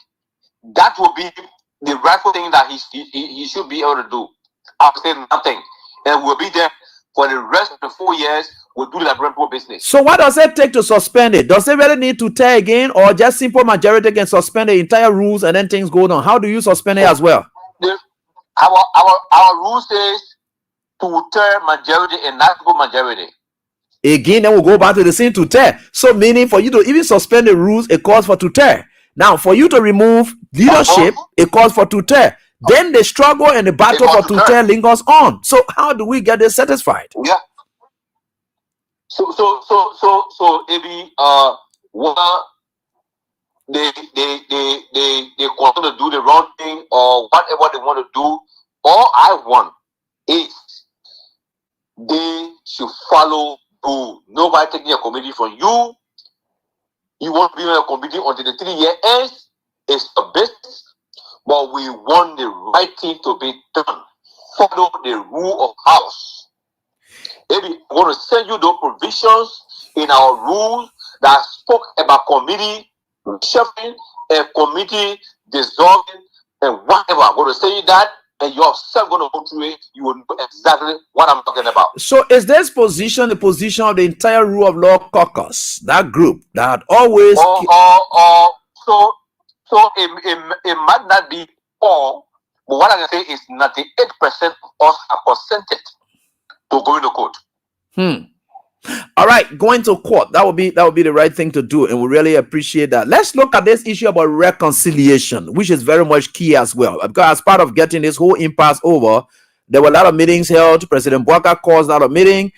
That would be the rightful thing that he should be able to do. I would say nothing, and we'll be there for the rest of the 4 years. We'll do the laboratory business. So what does it take to suspend it? Does it really need to tear again, or just simple majority can suspend the entire rules and then things go on? How do you suspend it as well? Our rule says to tear majority and not go majority. Again, then we'll go back to the same to tear. So meaning for you to even suspend the rules, it calls for to tear. Now, for you to remove leadership, it calls for to tear. Then the struggle and the battle for to tear lingers on. So how do we get this satisfied? Yeah. So maybe what they continue to do the wrong thing or whatever they want to do. All I want is they should follow rule. Nobody taking a committee from you. You want to be in a committee until the 3 year ends. It's a business, but we want the right thing to be done. Follow the rule of house. Maybe we want to send you those provisions in our rules that spoke about committee reshuffling and committee dissolving and whatever. I'm going to say that, and you're yourself going to go through it. You will know exactly what I'm talking about. So is this position the position of the entire rule of law caucus, that group that always so it might not be all, but what I can say is 98% of us are consented to go into court. All right, going to court. That would be the right thing to do, and we really appreciate that. Let's look at this issue about reconciliation, which is very much key as well. Because as part of getting this whole impasse over, there were a lot of meetings held. President Bwaka caused a lot of meeting,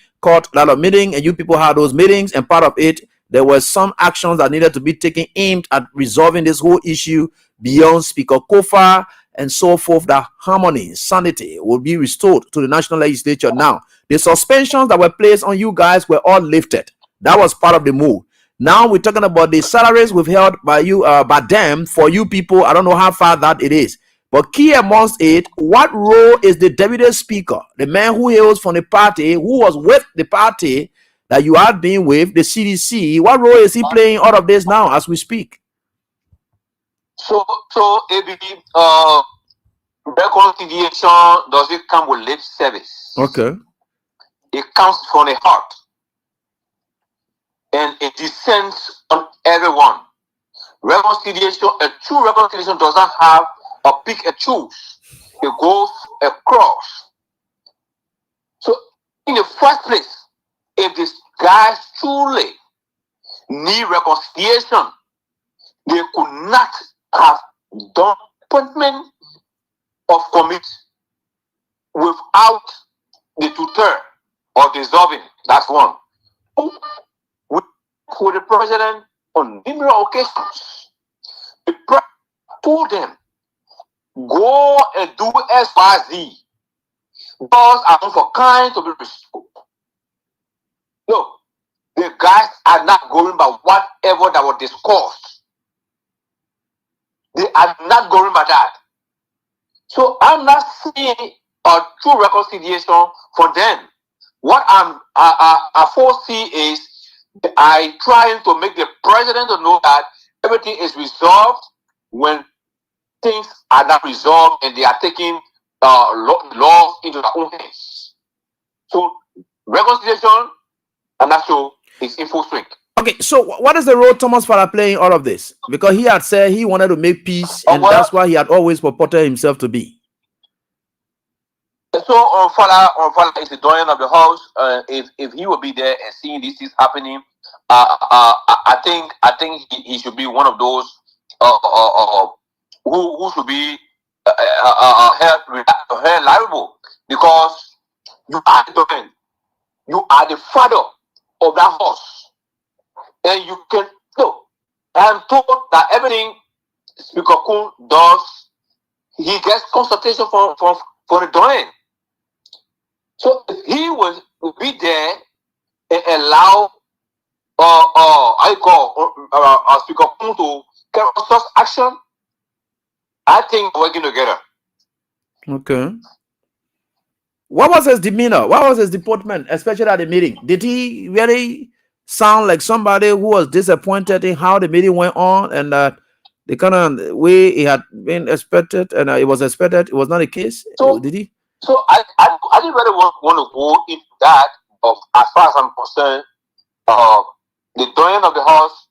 and you people had those meetings, and part of it, there were some actions that needed to be taken aimed at resolving this whole issue beyond Speaker Kofa and so forth, that harmony, sanity will be restored to the national legislature. Now, the suspensions that were placed on you guys were all lifted. That was part of the move. Now we're talking about the salaries we've held by you, by them for you people. I don't know how far that it is, but key amongst it, what role is the deputy speaker, the man who hails from the party, who was with the party that you have been with, the CDC? What role is he playing out of this now as we speak? So reconciliation doesn't come with lip service. Okay. It comes from the heart. And it descends on everyone. Reconciliation, a true reconciliation doesn't have a pick and choose. It goes across. So in the first place, if these guys truly need reconciliation, they could not have done appointment of committee without the tutor or dissolving. That's one. With the president on numerous occasions, the president told them go and do X, Y, Z. Doors are not for kind to be restored. No, the guys are not going by whatever that was discussed. They are not going by that. So I'm not seeing a true reconciliation for them. What I foresee is I trying to make the president to know that everything is resolved when things are not resolved and they are taking laws into their own hands. So reconciliation, I'm not sure, is in full swing. Okay, so what is the role Thomas Farah playing in all of this? Because he had said he wanted to make peace, and that's why he had always purported himself to be. So Father is the doyen of the house. If he will be there and seeing these things happening, I think he should be one of those who should be held liable, because you are the doyen, you are the father of that house, and you can no. I'm told that everything Speaker Kun does, he gets consultation from the doyen. So if he will be there and allow Speaker Kun to carry such action, I think we're working together. Okay. What was his demeanor? What was his deportment, especially at the meeting? Did he really sound like somebody who was disappointed in how the meeting went on, and the kind of way it had been expected, and it was expected, it was not the case? So, did he? So I didn't really want to go into that. As far as I'm concerned, the doyen of the house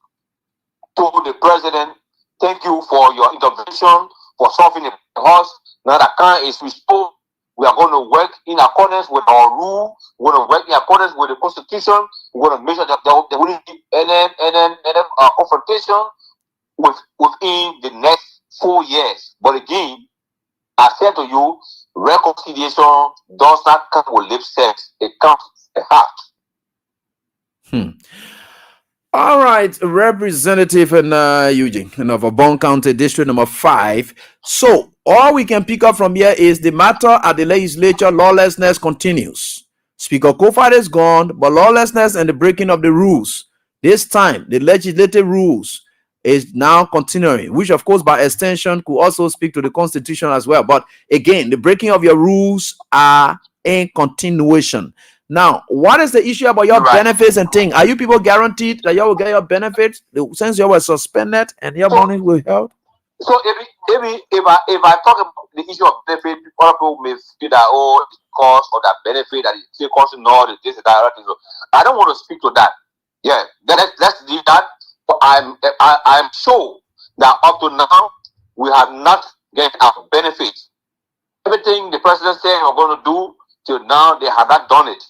told the president, "Thank you for your intervention for solving the house. Now that kind is restored. We are going to work in accordance with our rule. We're going to work in accordance with the constitution. We're going to make sure that there wouldn't be any confrontation within the next 4 years." But again, I said to you, reconciliation does not come with lip service. It comes with the heart. All right, Representative Eugene of Bon County, District number 5. So all we can pick up from here is the matter at the legislature. Lawlessness continues. Speaker Kofod is gone, but lawlessness and the breaking of the rules, this time the legislative rules, is now continuing, which of course by extension could also speak to the constitution as well. But again, the breaking of your rules are in continuation. Now, what is the issue about your benefits and things? Are you people guaranteed that you will get your benefits since you were suspended and your money will help? So if I talk about the issue of benefit, people may feel that it's because of that benefit that it's costing all this and that. I don't want to speak to that. Yeah, let's do that. But I'm sure that up to now we have not get our benefits. Everything the president said we're going to do till now, they have not done it.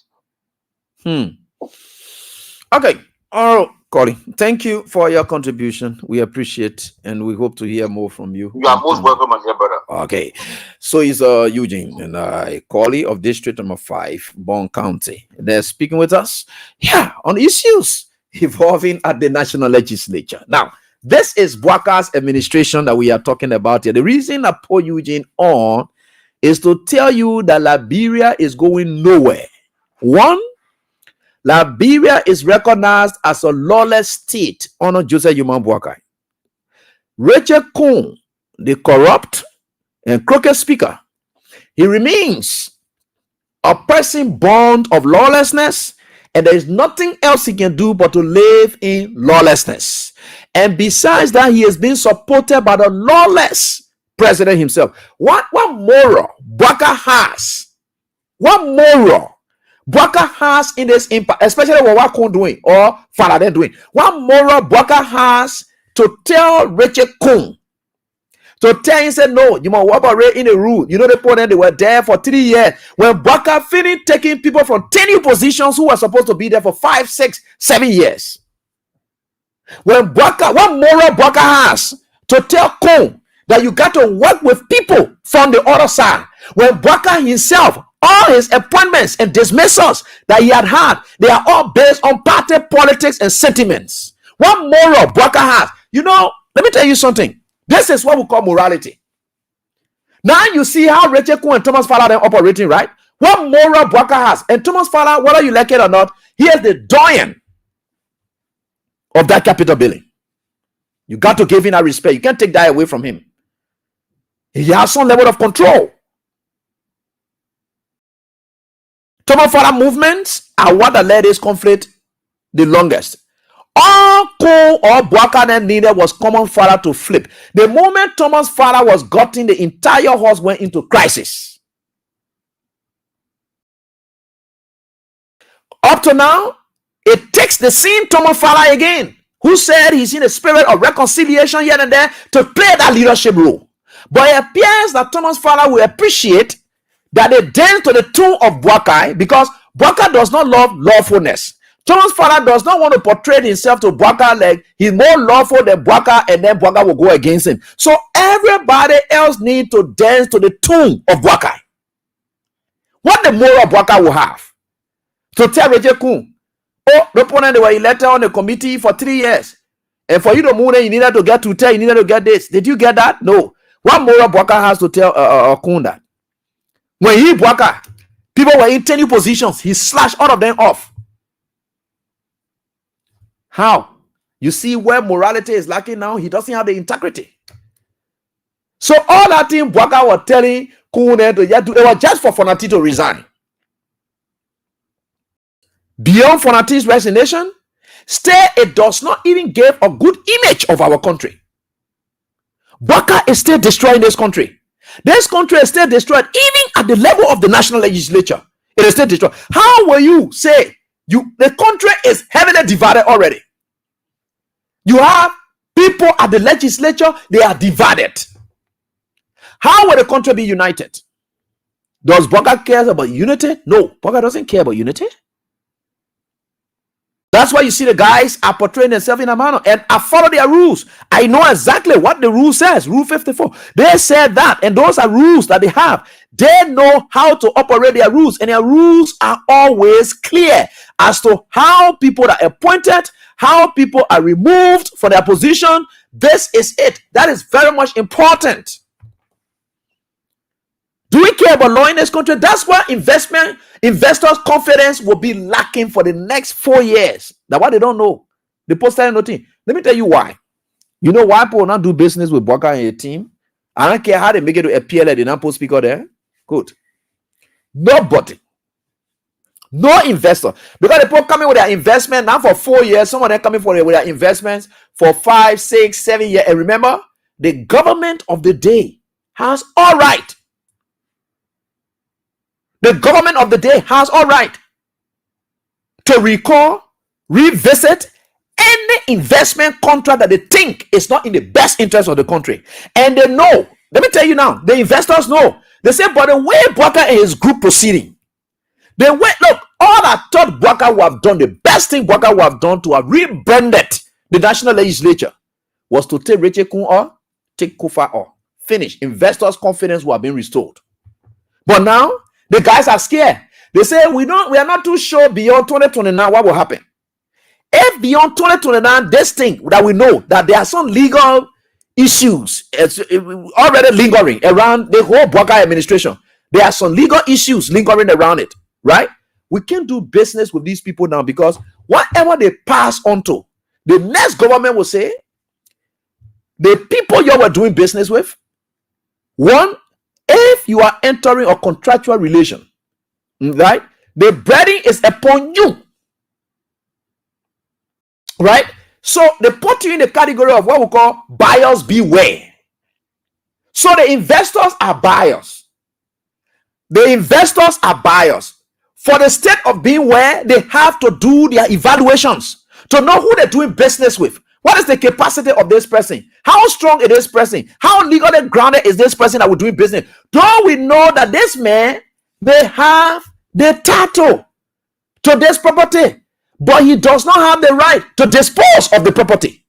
Okay. Oh, Colin, thank you for your contribution. We appreciate and we hope to hear more from you. You are most welcome, my dear brother. Okay. So it's Eugene and Colin of District number 5, Bon County. They're speaking with us on issues evolving at the national legislature. Now, this is Bwaka's administration that we are talking about here. The reason I put Eugene on is to tell you that Liberia is going nowhere. One, Liberia is recognized as a lawless state under Joseph Yuma Bwaka. Rachel Kun, the corrupt and crooked speaker, he remains a person born of lawlessness, and there is nothing else he can do but to live in lawlessness. And besides that, he has been supported by the lawless president himself. What moral Bwaka has? What moral Bwaka has in this impact, especially what Kun doing or Father doing? What moral Bwaka has to tell Richard Kun, to tell him, say, no, you must operate in a rule. You know, they were there for 3 years. When Bwaka finished taking people from 10 new positions who were supposed to be there for 5, 6, 7 years. When Bwaka, what moral Bwaka has to tell Kun that you got to work with people from the other side? When Bwaka himself, all his appointments and dismissals that he had, they are all based on party politics and sentiments. What moral Bwaka has? You know, let me tell you something. This is what we call morality. Now you see how Rachel Kun and Thomas Fowler are operating, right? What moral Bwaka has. And Thomas Fowler, whether you like it or not, he is the doyen of that capital building. You got to give him that respect. You can't take that away from him. He has some level of control. Thomas Fowler movements are what that led this conflict the longest. All Kun or Bwaka then needed was common Fowler to flip. The moment Thomas Fowler was gotten, the entire horse went into crisis. Up to now, it takes the same Thomas Fowler again, who said he's in a spirit of reconciliation here and there, to play that leadership role. But it appears that Thomas Fowler will appreciate that they dance to the tune of Bwaka, because Bwaka does not love lawfulness. Thomas Fowler does not want to portray himself to Bwaka like he's more lawful than Bwaka, and then Bwaka will go against him. So everybody else needs to dance to the tune of Bwaka. What the moral Bwaka will have to tell Rachel Kun, oh, the opponent, they were elected on the committee for 3 years, and for you to move, you needed to get to tell, you needed to get this. Did you get that? No. What moral Bwaka has to tell Kun that? When he Bwaka, people were in 10 positions, he slashed all of them off. How? You see where morality is lacking now? He doesn't have the integrity. So all that thing Bwaka was telling Kun to do, it was just for Fonati to resign. Beyond Fonati's resignation, it does not even give a good image of our country. Bwaka is still destroying this country. This country is still destroyed, even at the level of the national legislature. It is still destroyed. How will you say the country is heavily divided already? You have people at the legislature, they are divided. How will the country be united? Does Bwaka care about unity? No, Bwaka doesn't care about unity. That's why you see the guys are portraying themselves in a manner, and I follow their rules. I know exactly what the rule says. Rule 54. They said that, and those are rules that they have. They know how to operate their rules, and their rules are always clear as to how people are appointed, how people are removed from their position. This is it. That is very much important. Do we care about law in this country? That's why investors' confidence will be lacking for the next 4 years. That's what they don't know. They posted nothing. Let me tell you why. You know why people not do business with Bwaka and a team? I don't care how they make it to a PLA, they not put speaker there. Good. Nobody. No investor. Because the people coming with their investment now for 4 years, some of them coming with their investments for 5, 6, 7 years. And remember, the government of the day has all right. The government of the day has all right to recall, revisit any investment contract that they think is not in the best interest of the country. And they know, let me tell you now, the investors know. They say, but the way Bwaka and his group proceeding, they went, look, all I thought Bwaka would have done, the best thing Bwaka would have done to have rebranded the national legislature was to take Rachel Kun or take Kufa or finish. Investors' confidence will have been restored. But now, the guys are scared. They say we are not too sure beyond 2029 what will happen. If beyond 2029, this thing that we know that there are some legal issues already lingering around the whole Bwaka administration. There are some legal issues lingering around it, right? We can't do business with these people now, because whatever they pass on to, the next government will say, the people you were doing business with, one, if you are entering a contractual relation, right, the burden is upon you, right? So they put you in the category of what we call buyers beware. So the investors are buyers. The investors are buyers. For the state of being where they have to do their evaluations to know who they're doing business with. What is the capacity of this person? How strong is this person? How legally grounded is this person that we're doing business? Don't we know that this man may have the title to this property, but he does not have the right to dispose of the property?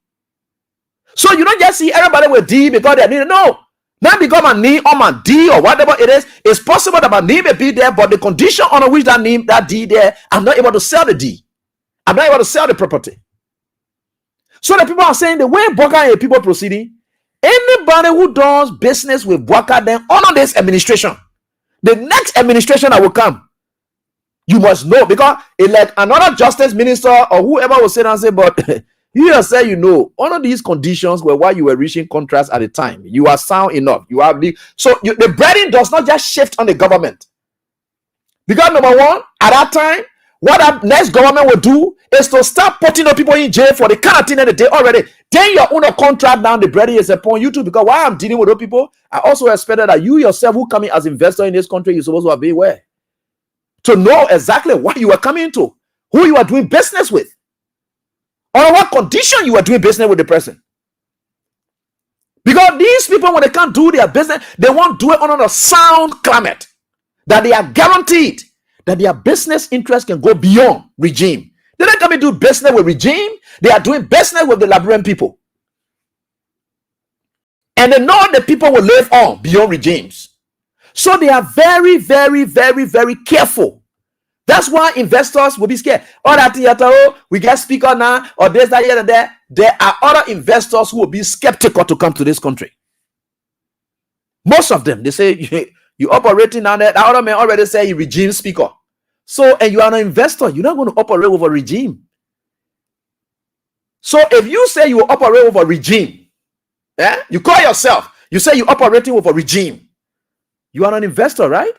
So you don't just see everybody with D because they're needed. No, not because my name or my D or whatever it is. It's possible that my name may be there, but the condition under which that name, that D there, I'm not able to sell the D. I'm not able to sell the property. So the people are saying the way Bwaka and people proceeding, Anybody who does business with Bwaka, then honor this administration. The next administration that will come, you must know, because it's like another justice minister or whoever will sit and say, but you just say, honor these conditions were why you were reaching contracts at the time. You are sound enough. You have the burden does not just shift on the government. Because number one, at that time, what that next government will do is to start putting the people in jail for the kind of thing that they did already. Then your own contract down, the bread is upon you too. Because while I'm dealing with those people, I also expected that you yourself who come in as investor in this country, you're supposed to be aware. To know exactly what you are coming to, who you are doing business with, or what condition you are doing business with the person. Because these people, when they can't do their business, they won't do it under a sound climate that they are guaranteed that their business interest can go beyond regime. They don't come and do business with regime. They are doing business with the Liberian people. And they know the people will live on beyond regimes. So they are very, very, very, very careful. That's why investors will be scared. Oh, that we get speaker now, or this, that, and there. There are other investors who will be skeptical to come to this country. Most of them, they say, you operating down there. The other man already say he regime speaker. So, and you are an investor, you're not going to operate with a regime. So if you say you operate with a regime, you call yourself, you say you're operating with a regime, you are an investor, right?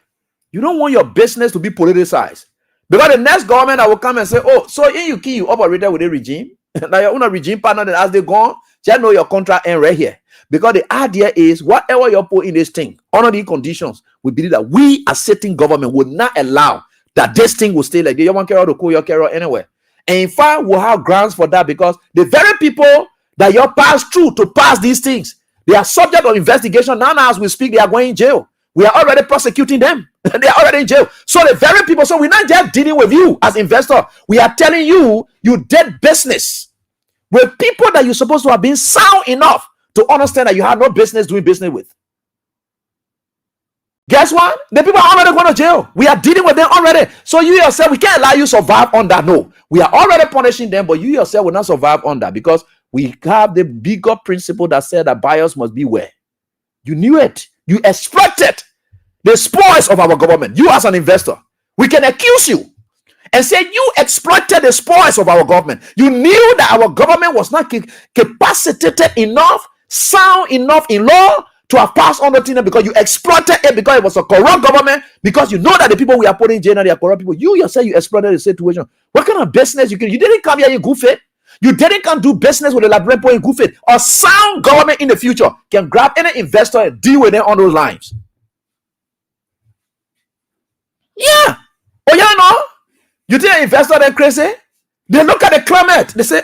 You don't want your business to be politicized. Because the next government that will come and say, oh, so in you operated with a regime. Now your own regime partner, then as they go on, just know your contract end right here. Because the idea is whatever you put in this thing, under these conditions, we believe that we as sitting government would not allow that this thing will stay like this. You want to call your carrier anywhere. And in fact, we'll have grounds for that, because the very people that you pass through to pass these things, they are subject of investigation. Now as we speak, they are going in jail. We are already prosecuting them. They are already in jail. So the very people, so we're not just dealing with you as investor. We are telling you, you did business with people that you're supposed to have been sound enough to understand that you have no business doing business with. Guess what? The people are already going to jail. We are dealing with them already. So you yourself, we can't allow you to survive on that. No, we are already punishing them, but you yourself will not survive on that, because we have the bigger principle that said that buyers must beware. You knew it. You exploited the spoils of our government. You as an investor, we can accuse you and say you exploited the spoils of our government. You knew that our government was not capacitated enough, sound enough in law to have passed on the thing, because you exploited it, because it was a corrupt government, because you know that the people we are putting in jail, they are corrupt people. You yourself, you exploited the situation. What kind of business you can? You didn't come here in good faith. You didn't come do business with the Liberian people in good faith. A sound government in the future can grab any investor and deal with them on those lines. Yeah. Oh, yeah, no. You think an investor then crazy? They look at the climate. They say,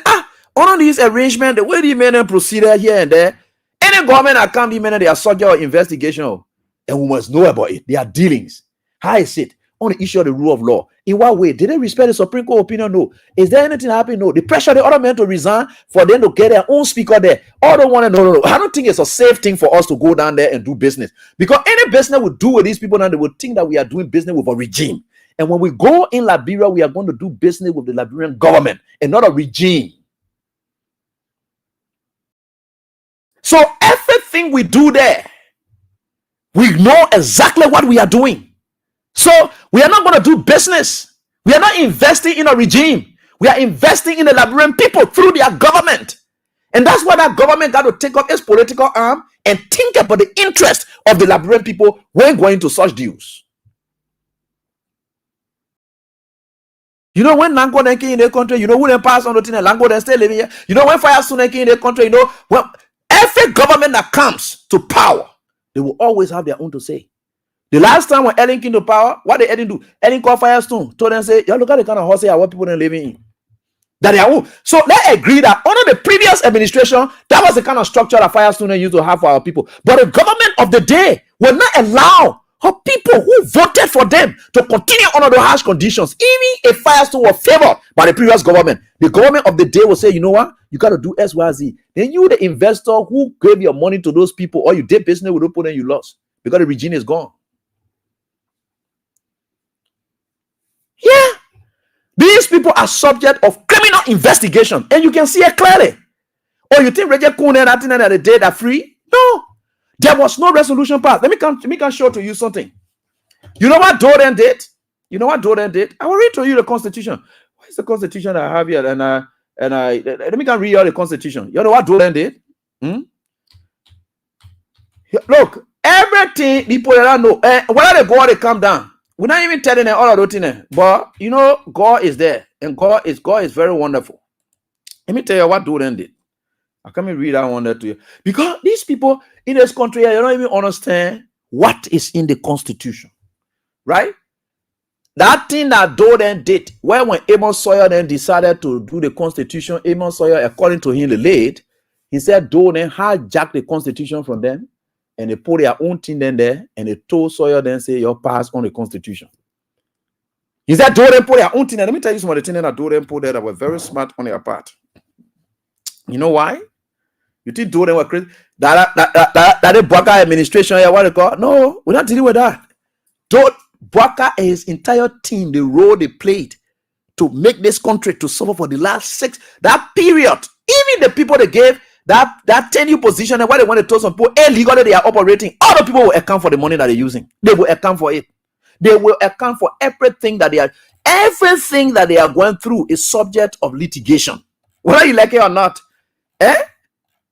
all these arrangements, the way they made them procedure here and there, any government that can't be made, they are subject to investigation, and we must know about it. Their dealings. How is it on the issue of the rule of law? In what way? Did they respect the Supreme Court opinion? No. Is there anything happening? No. The pressure the other men to resign for them to get their own speaker there. All don't want to know. No. I don't think it's a safe thing for us to go down there and do business, because any business we do with these people now, they would think that we are doing business with a regime. And when we go in Liberia, we are going to do business with the Liberian government and not a regime. So everything we do there, we know exactly what we are doing. So we are not going to do business. We are not investing in a regime. We are investing in the Liberian people through their government. And that's why that government got to take up its political arm and think about the interest of the Liberian people when going to such deals. You know, when Lango then came in the country, you know, who then pass on the thing and Lango then stay living here. You know, when Firestone came in the country, you know, well, every government that comes to power, they will always have their own to say. The last time when Ellen came to power, what did Ellen do? Ellen called Firestone, told them, say, look at the kind of house here, what people are living in. That they are own. So let's agree that under the previous administration, that was the kind of structure that Firestone used to have for our people. But the government of the day will not allow her people who voted for them to continue under the harsh conditions. Even if Firestone was favored by the previous government, the government of the day will say, you know what? You got to do X, Y, Z. Then you, the investor who gave your money to those people, or you did business with people, then you lost because the regime is gone. Yeah. These people are subject of criminal investigation, and you can see it clearly. Oh, you think Roger Kuhn and that thing that they did are free? No, there was no resolution passed. Let me can show to you something. You know what Doden did? You know what Doden did? I will read to you the Constitution. What is the Constitution I have here? And let me can read you the Constitution. You know what Doden did? Look, everything people that know, whether they go or they come down, we're not even telling them all of those things. But you know, God is there, and God is very wonderful. Let me tell you what Doden did. I can't read that one there to you. Because these people in this country, you don't even understand what is in the Constitution. Right? That thing that Doden did, when Amos Sawyer then decided to do the Constitution, Amos Sawyer, according to him, the late, he said Doden hijacked the Constitution from them, and they put their own thing then there, and they told Sawyer then say, you're passed on the Constitution. He said Doden put their own thing there. Let me tell you some of the things that Doden put there that were very smart on their part. You know why? You think Doden were crazy? That the Bwaka administration here, what they call? No, we're not dealing with that. Bwaka and his entire team, the role they played to make this country to suffer for the last that period. Even the people they gave that tenure position and why they want to tell some people illegally they are operating, other people will account for the money that they're using. They will account for it. They will account for everything that they are going through is subject of litigation. Whether you like it or not.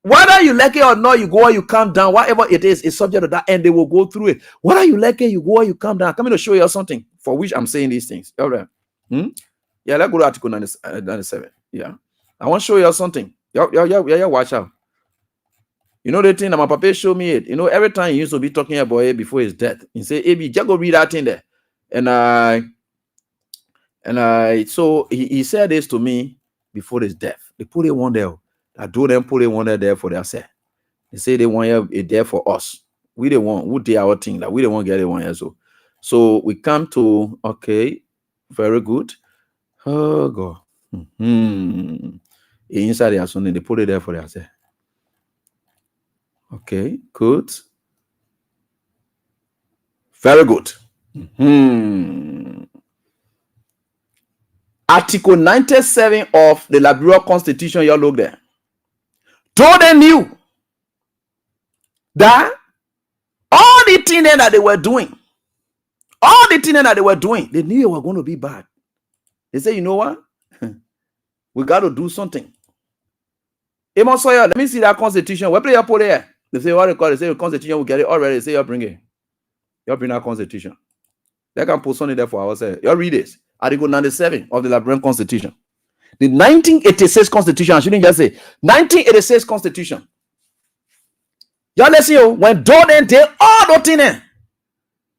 Whether you like it or not, you go or you come down, whatever it is subject to that, and they will go through it. Whether you like it, you go or you come down. I'm coming to show you something for which I'm saying these things. All right. Yeah, let's go to Article 97. Yeah. I want to show you something. Yeah, watch out. You know the thing that my papa showed me it. You know, every time he used to be talking about it before his death, he said, "Abi, just go read that thing there." So he said this to me before his death. They put it one there. I do them put it one there for themselves. They say they want it there for us. We the one who did our thing that we the one get it one here. So we come to very good. Oh God. Inside their son, they put it there for themselves. Okay, good. Very good. Article 97 of the Liberal Constitution, you look there. Though they knew that all the things that they were doing, they knew it was going to be bad. They say, you know what? We got to do something. Amos Sawyer, let me see that Constitution. Where play your put there? They say, what they call it? They say the Constitution will get it already. They say, you bring it. You bring that Constitution. They can put something there for ourselves. You read this. Article 97 of the Liberian Constitution. The 1986 Constitution, I shouldn't just say 1986 Constitution. Y'all listen, when Doden did all the things,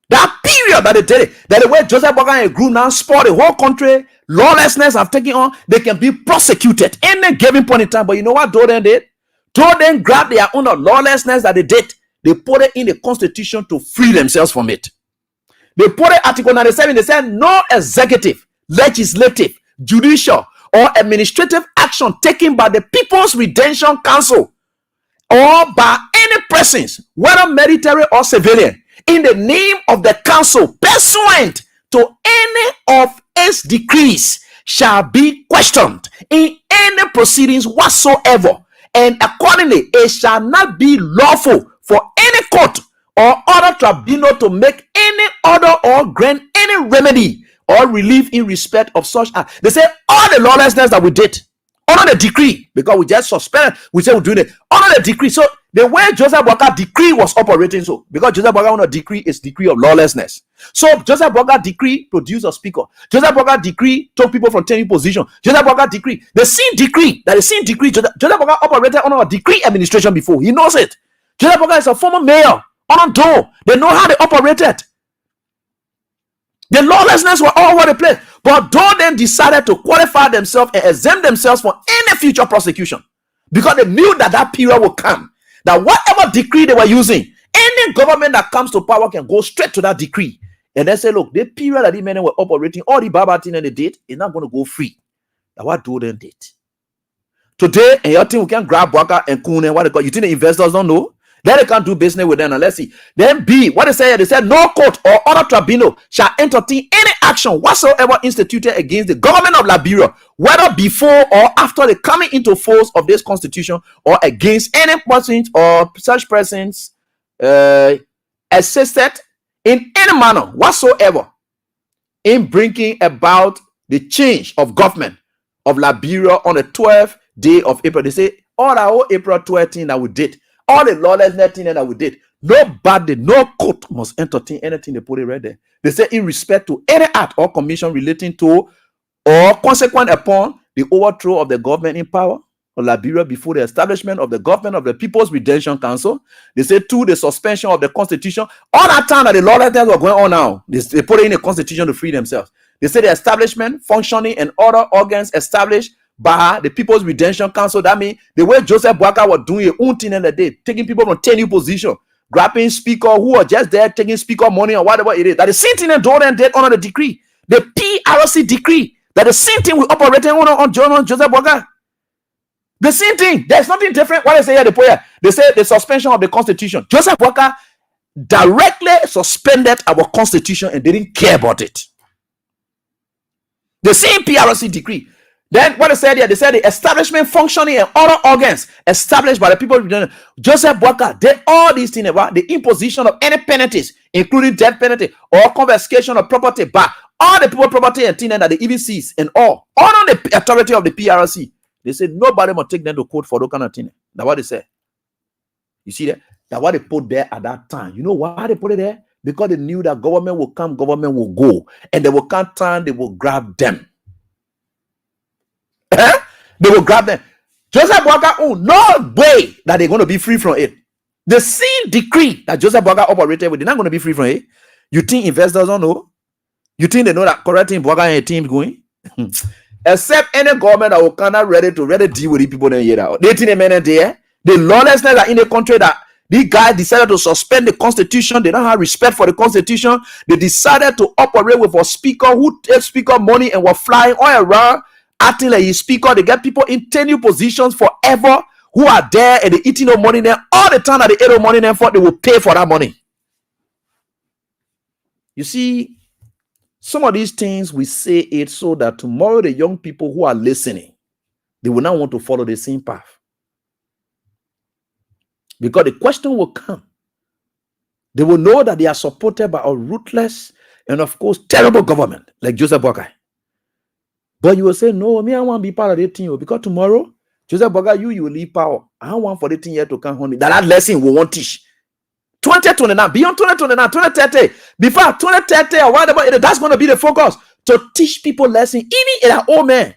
that period that they did it, that the way Joseph Bogan and grew now, spoiled the whole country, lawlessness have taken on, they can be prosecuted any given point in time. But you know what Doden did? Doden grabbed their own lawlessness that they did, they put it in the Constitution to free themselves from it. They put it Article 97, they said no executive, legislative, judicial, or administrative action taken by the People's Redemption Council or by any persons, whether military or civilian, in the name of the council pursuant to any of its decrees shall be questioned in any proceedings whatsoever, and accordingly it shall not be lawful for any court or other tribunal to make any order or grant any remedy or relief in respect of such act. They say all the lawlessness that we did under the decree, because we just suspended, we said we're doing it under the decree. So the way Joseph Boakai decree was operating, so because Joseph Boakai under decree is decree of lawlessness. So Joseph Boakai decree produced a speaker. Joseph Boakai decree took people from tenure position. Joseph Boakai decree, the same decree, Joseph Boakai operated under a decree administration before. He knows it. Joseph Boakai is a former mayor. They know how they operated. The lawlessness were all over the place. But Doden decided to qualify themselves and exempt themselves from any future prosecution, because they knew that that period would come. That whatever decree they were using, any government that comes to power can go straight to that decree. And then say, look, the period that these men were operating, all the bad thing that they did is not going to go free. That's what Doden did. Today, and your team we can grab Boakai and Kune, what they call, you think the investors don't know? Then they can't do business with them. And let's see. Then B, what they said, no court or other tribunal shall entertain any action whatsoever instituted against the government of Liberia, whether before or after the coming into force of this constitution, or against any persons or such persons assisted in any manner whatsoever in bringing about the change of government of Liberia on the 12th day of April. They say all that whole April 12th that we did, all the lawlessness thing that we did, nobody, no court must entertain anything they put it right there. They say in respect to any act or commission relating to or consequent upon the overthrow of the government in power of Liberia before the establishment of the government of the People's Redemption Council. They say to the suspension of the constitution. All that time that the lawlessness were going on now, they put it in the constitution to free themselves. They say the establishment, functioning, and other organs established by the People's Redemption Council. That means the way Joseph Boakai was doing his own thing in the day, taking people from 10 new position, grabbing speaker who are just there, taking speaker money or whatever it is. That the same thing and do and did under the decree, the PRC decree. That the same thing we operating on Joseph Boakai. The same thing. There's nothing different. What they say here, the prayer. They say the suspension of the constitution. Joseph Boakai directly suspended our constitution and didn't care about it. The same PRC decree. Then what they said here, they said the establishment, functioning, and other organs established by the people. Joseph Boakai did all these things about the imposition of any penalties, including death penalty or confiscation of property by all the people, property and things that they even seize and all on the authority of the PRC. They said nobody must take them to court for those kind of things. That's what they said. You see that? That's what they put there at that time. You know why they put it there? Because they knew that government will come, government will go, and they will come time, they will grab them. They will grab them. Joseph Boakai, no way that they're going to be free from it. The same decree that Joseph Boakai operated with, they're not going to be free from it. You think investors don't know? You think they know that correcting Boakai and a team going? Except any government that will kind of ready to deal with the people in here. They think they there. The lawlessness that in the country that these guys decided to suspend the constitution. They don't have respect for the constitution. They decided to operate with a speaker who takes speaker money and were flying all around, acting like his speaker. They get people in tenure positions forever who are there and they eating no money there. All the time that they eat no money there for, they will pay for that money. You see, some of these things we say it so that tomorrow the young people who are listening, they will not want to follow the same path. Because the question will come. They will know that they are supported by a ruthless and, of course, terrible government like Joseph Boakai. But you will say, no, me, I want to be part of the team. Because tomorrow, Joseph Boakai, you will leave power. I don't want for the team here to come home. That lesson we won't teach. 2029, beyond 2029, 2030, before 2030 or whatever, that's going to be the focus. To teach people lesson, even in our old man.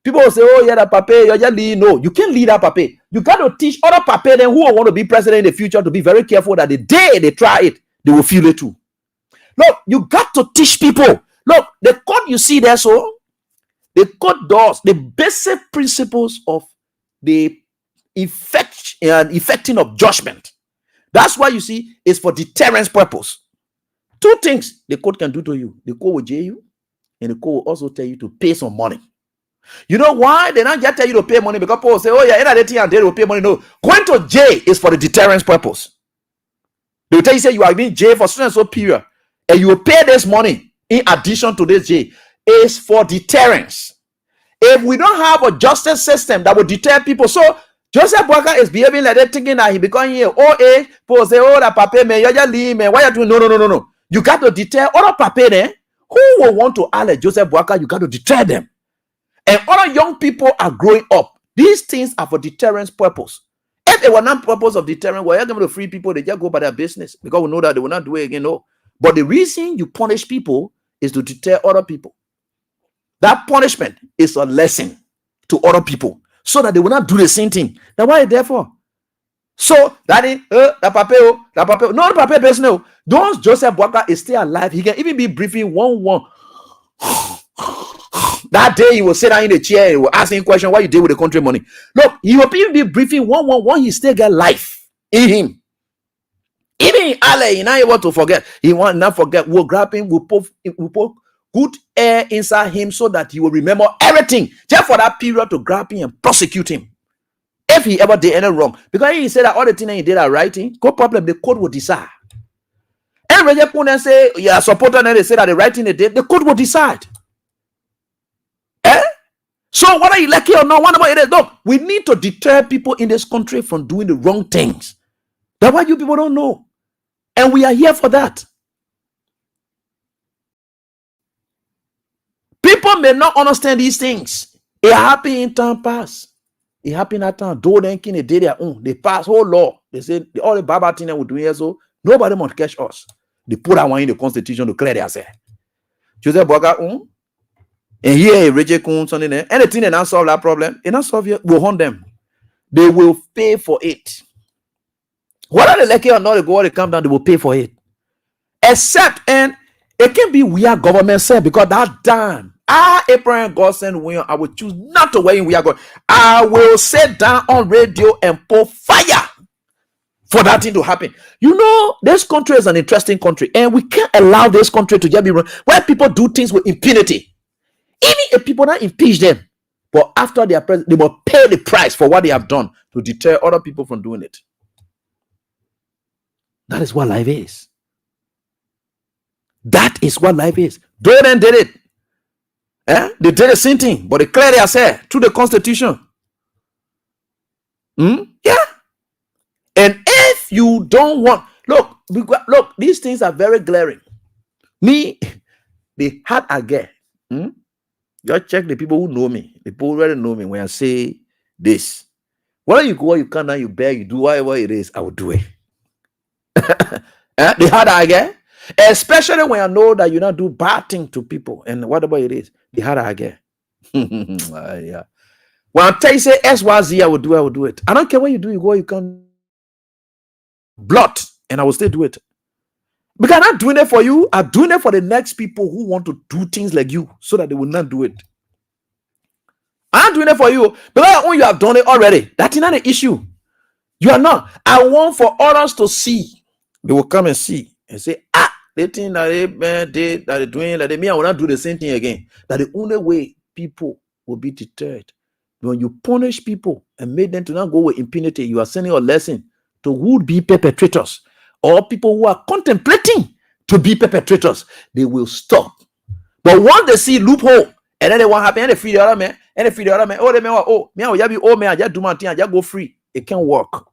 People will say, oh, yeah, that papa, you're just leading. No, you can't lead that papa. You got to teach other papa then who will want to be president in the future to be very careful that the day they try it, they will feel it too. Look, you got to teach people. Look, the code you see there, so the code does the basic principles of the effecting of judgment. That's why you see it's for deterrence purpose. Two things the code can do to you. The code will jail you, and the code will also tell you to pay some money. You know why? They don't just tell you to pay money because people say, oh yeah, they will pay money. No, going to jail is for the deterrence purpose. They will tell you, say you are being jailed for so period, and you will pay this money in addition to this jail. Is for deterrence. If we don't have a justice system that will deter people, so Joseph Boakai is behaving like that, thinking that he become here. People say, oh, that papa man, you're just leave man. Why you doing? No. You got to deter other papa then who will want to ally Joseph Boakai. You got to deter them. And other young people are growing up. These things are for deterrence purpose. If they were not purpose of deterrence, well, you're going to free people, they just go by their business because we know that they will not do it again. No. But the reason you punish people is to deter other people. That punishment is a lesson to other people so that they will not do the same thing. That's why it's there for. So, daddy, that papa, no, the papa person, no. Those Joseph Boakai is still alive. He can even be briefing one. That day he will sit down in the chair and he will ask him question what you did with the country money. Look, he will even be briefing one. He still got life in him. Even in Allah, he not able to forget. He want not forget. We'll grab him. We'll put good air inside him so that he will remember everything. Just for that period to grab him and prosecute him. If he ever did any wrong, because he said that all the things he did are writing, no problem, the court will decide. And when you say, yeah, supporter, and they say that the writing they did, the court will decide. So whether you like it or not, one about it is, look, we need to deter people in this country from doing the wrong things. That's why you people don't know. And we are here for that. People may not understand these things. It happened in time past. It happened at time. Though they did their own. They passed whole law. They said all the Baba thing that we do here, so nobody must catch us. They put that one in the constitution to clear themselves. Joseph Boga, and here Reggie Kun something there. Anything they not solve that problem, they not solve it, we'll hunt them. They will pay for it. Whether they like it or not, they go or they come down, they will pay for it. Except, and it can be we are government said, because that damn Abraham God sent when I will choose not to wear in we are going. I will sit down on radio and pour fire for that thing to happen. You know, this country is an interesting country, and we can't allow this country to just be run where people do things with impunity. Even if people not impeach them, but after they are president, they will pay the price for what they have done to deter other people from doing it. That is what life is. That is what life is. Jordan did it. They did the same thing, but they clearly said through the constitution. Yeah. And if you don't want, look, these things are very glaring. Me, the hard again. Just check the people who know me. The people who already know me when I say this. Whether you go, you come down, you beg, you do whatever it is, I will do it. The hard again. Especially when I know that you not do bad thing to people and whatever it is, the harder I get. Yeah. When I tell you say XYZ, I will do it. I don't care what you do, you go, you can blot, and I will still do it. Because I'm not doing it for you, I'm doing it for the next people who want to do things like you so that they will not do it. I'm doing it for you because when you have done it already, that's not an issue. You are not. I want for others to see. They will come and see and say, they think that they did, that they're doing, that they may I will not do the same thing again. That the only way people will be deterred. When you punish people and make them to not go with impunity, you are sending a lesson to who would be perpetrators or people who are contemplating to be perpetrators. They will stop. But once they see loophole, and then they want to happen, and they free the other man, and they free the other man. Oh, they may want, oh, me, I be oh man, I just do my thing, I just go free. It can't work.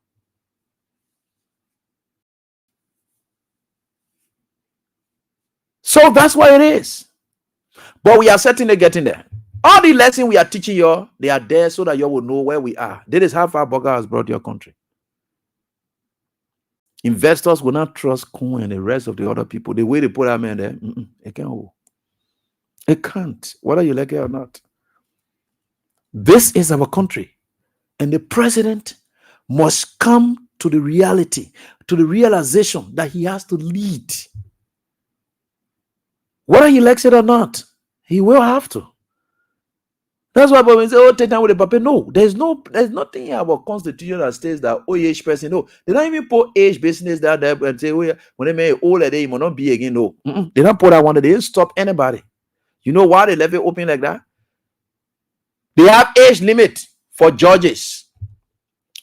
So that's what it is. But we are certainly getting there. All the lessons we are teaching you, they are there so that you will know where we are. This is how far Burger has brought your country. Investors will not trust Kun and the rest of the other people. The way they put that man there, it can't hold. It can't, whether you like it or not. This is our country. And the president must come to the reality, to the realization that he has to lead. Whether he likes it or not, he will have to. That's why when we say, oh, take time with the paper. No, there's nothing in our constitution that states that age person. No, they don't even put age business there and say, oh, yeah, when they make old day, it will not be again. No, they don't put that one. They didn't stop anybody. You know why they left it open like that? They have age limit for judges.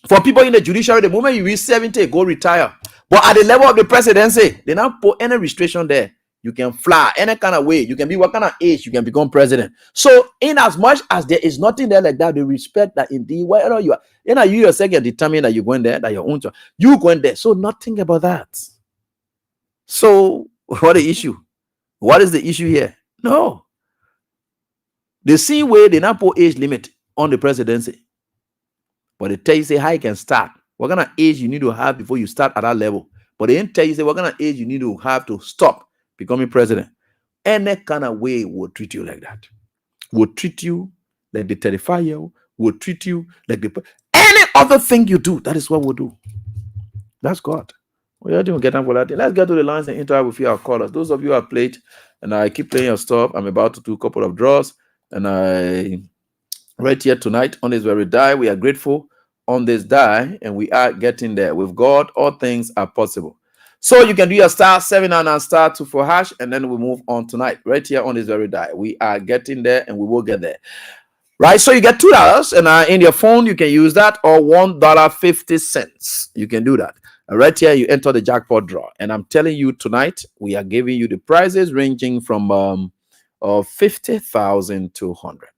For people in the judiciary, the moment you reach 70, go retire. But at the level of the presidency, they don't put any restriction there. You can fly any kind of way. You can be what kind of age you can become president. So, in as much as there is nothing there like that, they respect that indeed, wherever you are, you yourself can determine that you're going there, that your own choice. You going there. So, nothing about that. So, what the issue? What is the issue here? No. The same way they not put age limit on the presidency. But they tell you, say, how you can start. What kind of age you need to have before you start at that level. But they didn't tell you, say, what kind of age you need to have to stop becoming president. Any kind of way will treat you like that. Will treat you like the 35-year-old. Will treat you like the any other thing you do. That is what we'll do. That's God. We are doing get on for that. Let's get to the lines and interact with you, our callers. Those of you who have played, and I keep playing your stuff. I'm about to do a couple of draws, and I right here tonight on this very die. We are grateful on this die, and we are getting there. With God, all things are possible. So you can do your star 7 and star 2 for hash, and then we move on tonight. Right here on this very die. We are getting there, and we will get there. Right, so you get $2, and in your phone you can use that, or $1.50. You can do that. Right here, you enter the jackpot draw, and I'm telling you tonight, we are giving you the prizes ranging from 50,000 to 100,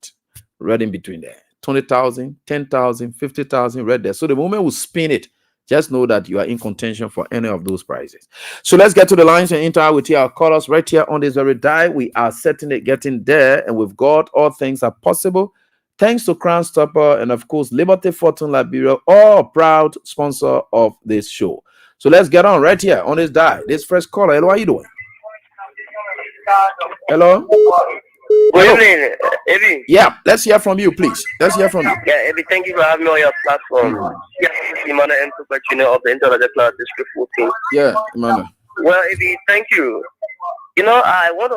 right in between there. 20,000, 10,000, 50,000, right there. So the moment we spin it, just know that you are in contention for any of those prizes. So let's get to the lines and interact with our callers right here on this very die. We are certainly getting there, and with God, all things are possible. Thanks to Crown Stopper and, of course, Liberty Fortune Liberia, all proud sponsor of this show. So let's get on right here on this die. This first caller, hello, how you doing? Hello? Good evening, Ebi. Yeah, let's hear from you, please. Let's hear from you. Yeah, Ebi, thank you for having me on your platform. Yeah, this is Emmanuel M. of the Intelligence Class District 14. Yeah, Emmanuel. Well, Ebi, thank you. You know, I want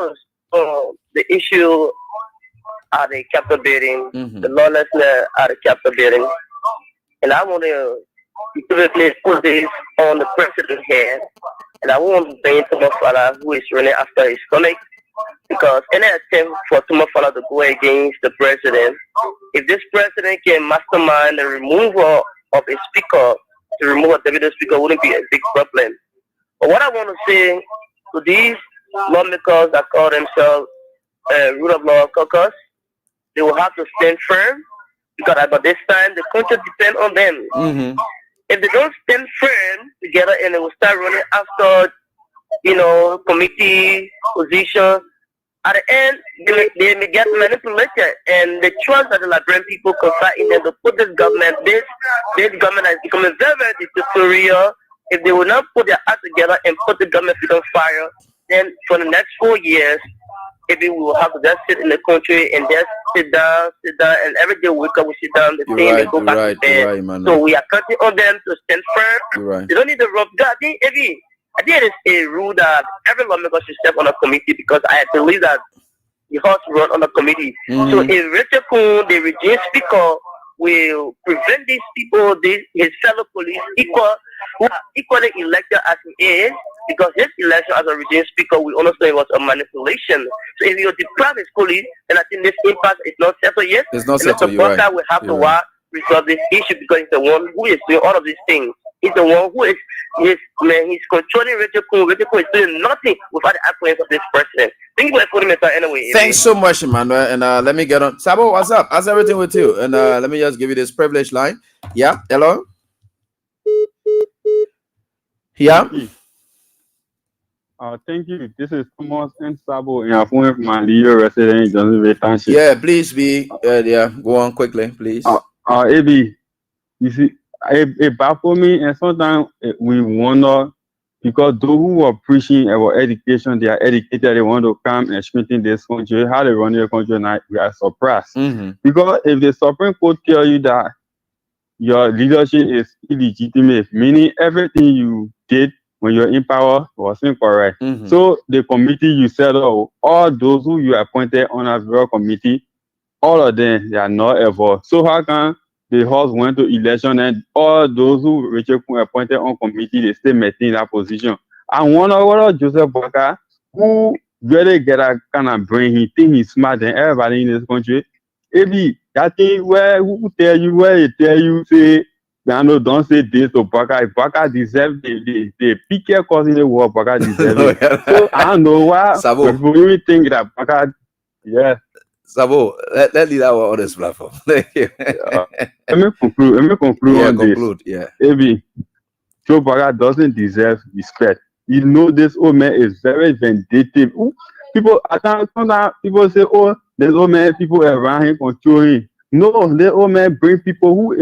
to the issue at the capital building, the lawlessness at the capital building, and I want to specifically put this on the president here, and I want to bring to my father who is running after his stomach, because any attempt for Tumafala to go against the president, if this president can mastermind the removal of a speaker, to remove a deputy speaker wouldn't be a big problem. But what I want to say to these lawmakers that call themselves rule of law caucus, they will have to stand firm, because at this time the country depends on them. If they don't stand firm together and they will start running after, committee position, at the end they may get manipulated, and the trust that the Liberian people confide in them to put this government is becoming very, very dictatorial. If they will not put their act together and put the government on fire, then for the next 4 years, maybe we will have to just sit in the country and just sit down, and every day we wake up, we sit down, they go back to bed. So we are counting on them to stand firm. They don't need to rub God. I think it is a rule that every lawmaker should step on a committee, because I believe that the House run on a committee. So if Richard Kuhn, the regime speaker, will prevent these people, his fellow police, who are equally elected as he is, because his election as a regime speaker, we understand it was a manipulation. So if you deprive his police, then I think this impasse is not settled yet. It's not settled. Mr. Buster will have to resolve this issue, because he's the one who is doing all of these things. He's the one who is, he's controlling Richard Kuhn. Richard Kuhn is doing nothing without the influence of this president. Thank you for putting me anyway. Thanks so much, Emmanuel. And let me get on. Sabo, what's up? How's everything with you? And let me just give you this privilege line. Yeah, hello? Yeah? Thank you. This is Thomas and Sabo, and I'm from my Leo resident in Johnsonville Township. Yeah, please be, go on quickly, please. AB, you see, it baffles me, and sometimes we wonder, because those who are preaching about education, they are educated, they want to come and strengthen this country, how they run their country, and we are surprised. Because if the Supreme Court tell you that your leadership is illegitimate, meaning everything you did when you're in power was incorrect. So the committee you set up, all those who you appointed on a various committee, all of them, they are not ever. So how can the House went to election and all those who Richard Kuhn appointed on committee, they still maintain that position? I wonder whether Joseph Boakai, who really get a kind of brain, he think he's smarter than everybody in this country. Maybe that thing where they tell you, say, don't say this to Boakai. Boakai deserves the picker causing the war. Boakai deserves it. So I don't know why people even think that Boakai, Sabo, let lead our on this platform. Thank you. Let me conclude on this. Maybe Joe Boakai doesn't deserve respect. You know, this old man is very vindictive. People, sometimes people say, oh, this old man, people around him controlling. No, this old man bring people who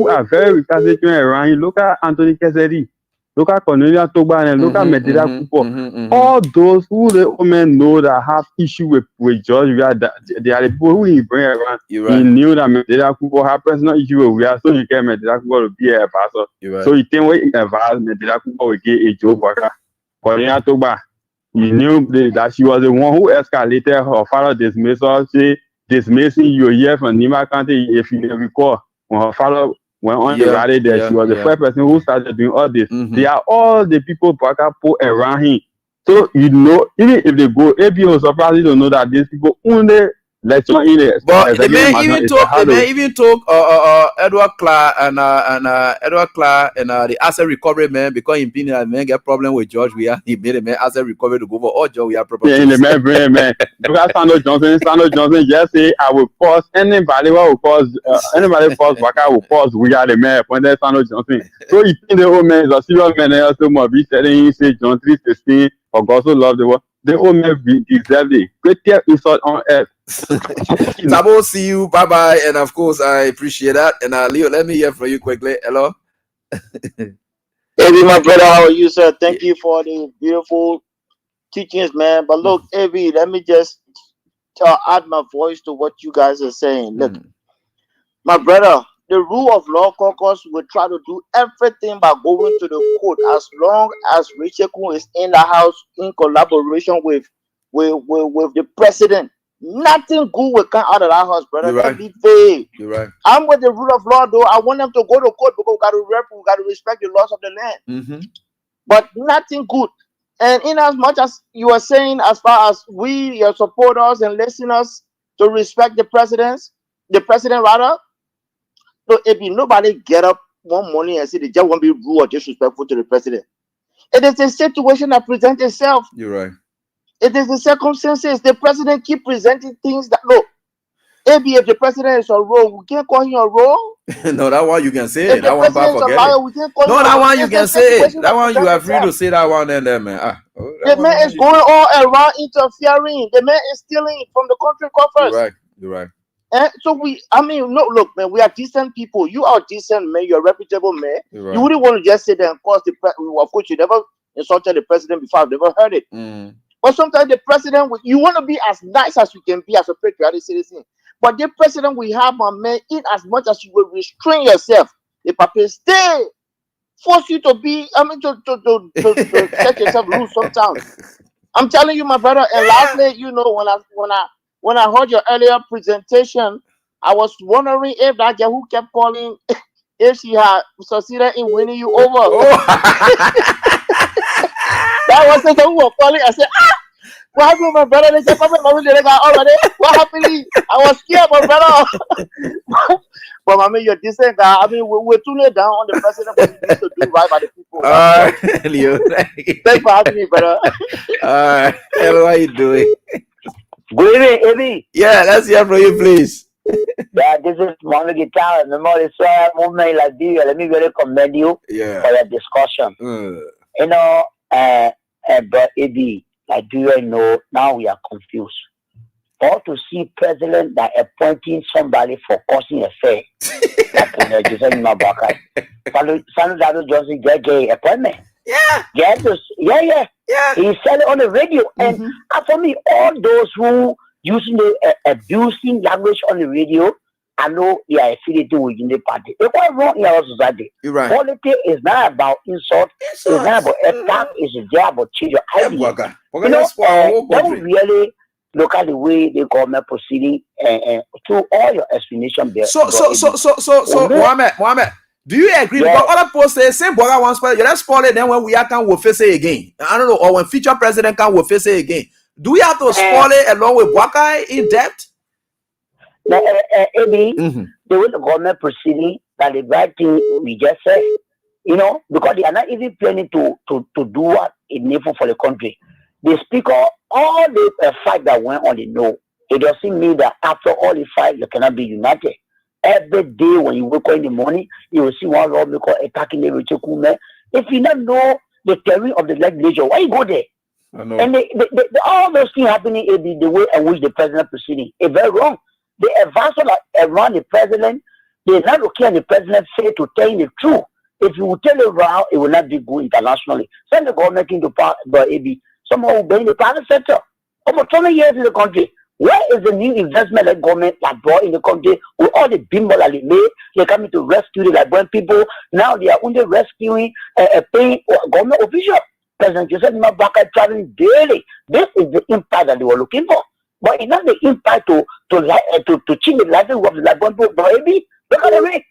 are very recalcitrant around him. Look at Anthony Kesedi. Look at Cornelia Toba, and look at Medida Cooper. All those who the old men know that have issue with George, they are the people who he bring around. He knew that Medida Cooper had personal issue with Ria, so he came Medida Cooper to be a pastor. So he think when he advised Medida Cooper would get a Joe Boakai. Cornelia Toba, he knew that she was the one who escalated her father dismissal, say dismissing you here from Nima County, if you recall, when her father went on the rally there, she was the first person who started doing all this. They are all the people Boakai put around him. So, you know, even if they go, AB was surprised to know that these people only Let's not in it. But the man even took Edward Clark and Edward Clark and the asset recovery man, because he been a man get problem with George. He made a man asset recovery to go for all George. We are property. Yeah, the man. Because Sandro Johnson just say I will pause anybody who will pause anybody pause Waka will pause. We are the man appointed Sandro Johnson. So you think the old man is a serious man and also more be telling him say John 3:16 or God so love the world. The old man deserve it. Great insult on earth. Tabo, see you. Bye bye. And of course, I appreciate that. And Leo, let me hear from you quickly. Hello. Evi, my brother, how are you, sir? Thank you for the beautiful teachings, man. But look, Evi, let me just add my voice to what you guys are saying. Look, my brother, the rule of law caucus will try to do everything by going to the court as long as Richard Kun is in the house in collaboration with the president. Nothing good will come out of that house, brother. You're right. I'm with the rule of law, though. I want them to go to court because we got to respect the laws of the land. But nothing good. And in as much as you are saying, as far as we, your supporters and listeners, to respect the president rather, so if nobody get up one morning and say they just won't be rude or disrespectful to the president, it is a situation that presents itself. You're right. It is the circumstances. The president keep presenting things that look. Maybe if the president is on roll, we can't call him on roll. No, that one you can say. If that one part forget it. No, that one you can say. That one you are free to say that one and then, man. The man is going all around interfering. The man is stealing from the country coffers. You're right. And so look, man, we are decent people. You are decent, man. You're a reputable man. You wouldn't want to just sit there and cause the of course, you never insulted the president before. I've never heard it. But sometimes the president, you want to be as nice as you can be as a patriotic citizen. But the president we have, my man, in as much as you will restrain yourself, the paper stay, force you to be, to set yourself loose sometimes. I'm telling you, my brother. And lastly, when I heard your earlier presentation, I was wondering if that girl who kept calling, if she had succeeded in winning you over. That was the who was calling. I said, what happened, my brother? They said, what happened? I was scared, my brother. But I mean, you're decent guy. I mean, we're too late down on the president, but he needs to do right by the people. Leo, thanks for having me, brother. Hello, how you doing? Good evening, Evi. Yeah, let's hear from you, please. Yeah, this is Mono Guitar, Memory Soil Movement Liberia. Let me really commend you for the discussion. You know, but Evi, Liberia, now we are confused. Or to see president that appointing somebody for causing a fair. Like Sandro Johnson get gay appointment. Yeah. He said it on the radio. And for me, all those who using the abusing language on the radio, I know they are affiliated with the party. It's quite wrong in our society. You're right. Politics is not about insult. It's not about attack. It's about change your idea. Don't really look at the way the government proceeding and through all your explanation there. So, Mohammed, do you agree? Yeah. Because other posts say same Boga wants spoil. Let's spoil it. Then when we are can we'll face it again. I don't know. Or when future president can we'll face it again. Do we have to spoil it along with Boga in depth? Eddie, the way the government proceeding, that the right thing we just said, because they are not even planning to do what is needful for the country. The speaker, all the fight that went on, it doesn't mean that after all the fight, you cannot be united. Every day when you wake up in the morning, you will see one lawmaker attacking the Richard Kume. If you don't know the theory of the legislature, why you go there? And all those things happening in the way in which the president proceeding is very wrong. The advisors around the president, they're not looking at the president fail to tell you the truth. If you will tell it around, it will not be good internationally. Send the government into power, but someone will be in the private sector. Over 20 years in the country. Where is the new investment that government that brought in the country with all the bimbo that they made? They're coming to rescue the Liberian people. Now they are only rescuing paying government officials. President Joseph Mabaka traveling daily. This is the impact that they were looking for. But it's not the impact to change the livelihood of the Liberian people. Baby, look at the rate.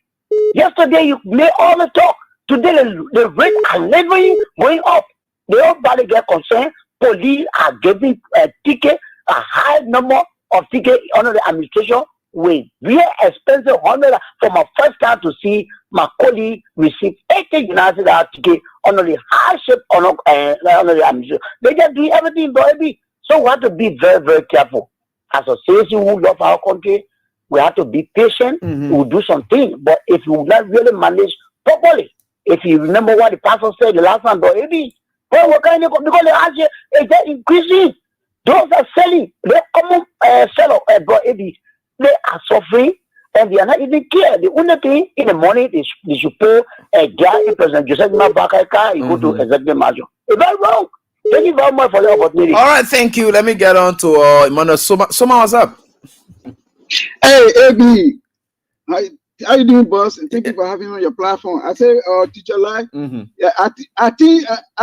Yesterday you made all the talk. Today the rate are leveling going up. They all body get concerned. Police are giving a ticket. A high number of ticket under the administration with very expensive $100 for my first time to see my colleague receive $80 ticket under the hardship under the administration. They just do everything, baby. So we have to be very, very careful. As a citizen who love our country, we have to be patient. We will do something. But if you not really manage properly, if you remember what the pastor said the last time, baby, because they ask you, it's just increasing. Those are selling. They common seller, baby, they are suffering and they are not even care. The only thing in the morning they should pay a guy in President Joseph Mabakaka, you go to executive major. It's very wrong. Thank you very much for the opportunity. All right, thank you. Let me get on to Emmanuel. Soma, what's up? Hey, AB. How you doing, boss? And thank you for having me on your platform. I say, teacher life. Yeah, I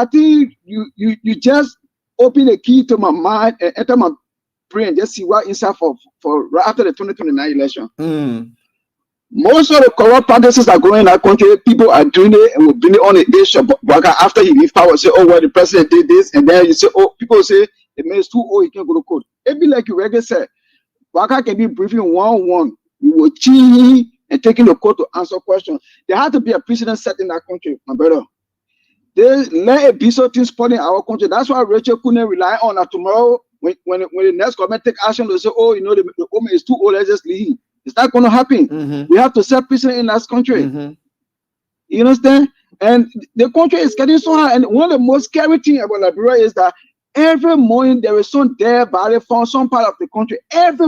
think you just open the key to my mind and enter my brain. Just see what inside for right after the 2029 election. Most of the corrupt practices are going in that country. People are doing it and will bring it on the issue. But after he leave power, say, oh, well, the president did this, and then you say, oh, people say the man is too old, he can't go to court. It be like you regularly said, Waka can be briefing one-on-one. We will cheat and taking the court to answer questions. There has to be a precedent set in that country, my brother. They let it be certain spot in our country. That's why Rachel couldn't rely on that tomorrow when the next government take action, they say, oh, you know, the woman is too old, let's just leave. It's not going to happen. We have to set precedent in that country. You understand? And the country is getting so high. And one of the most scary things about Liberia is that every morning there is some dead body from some part of the country. Every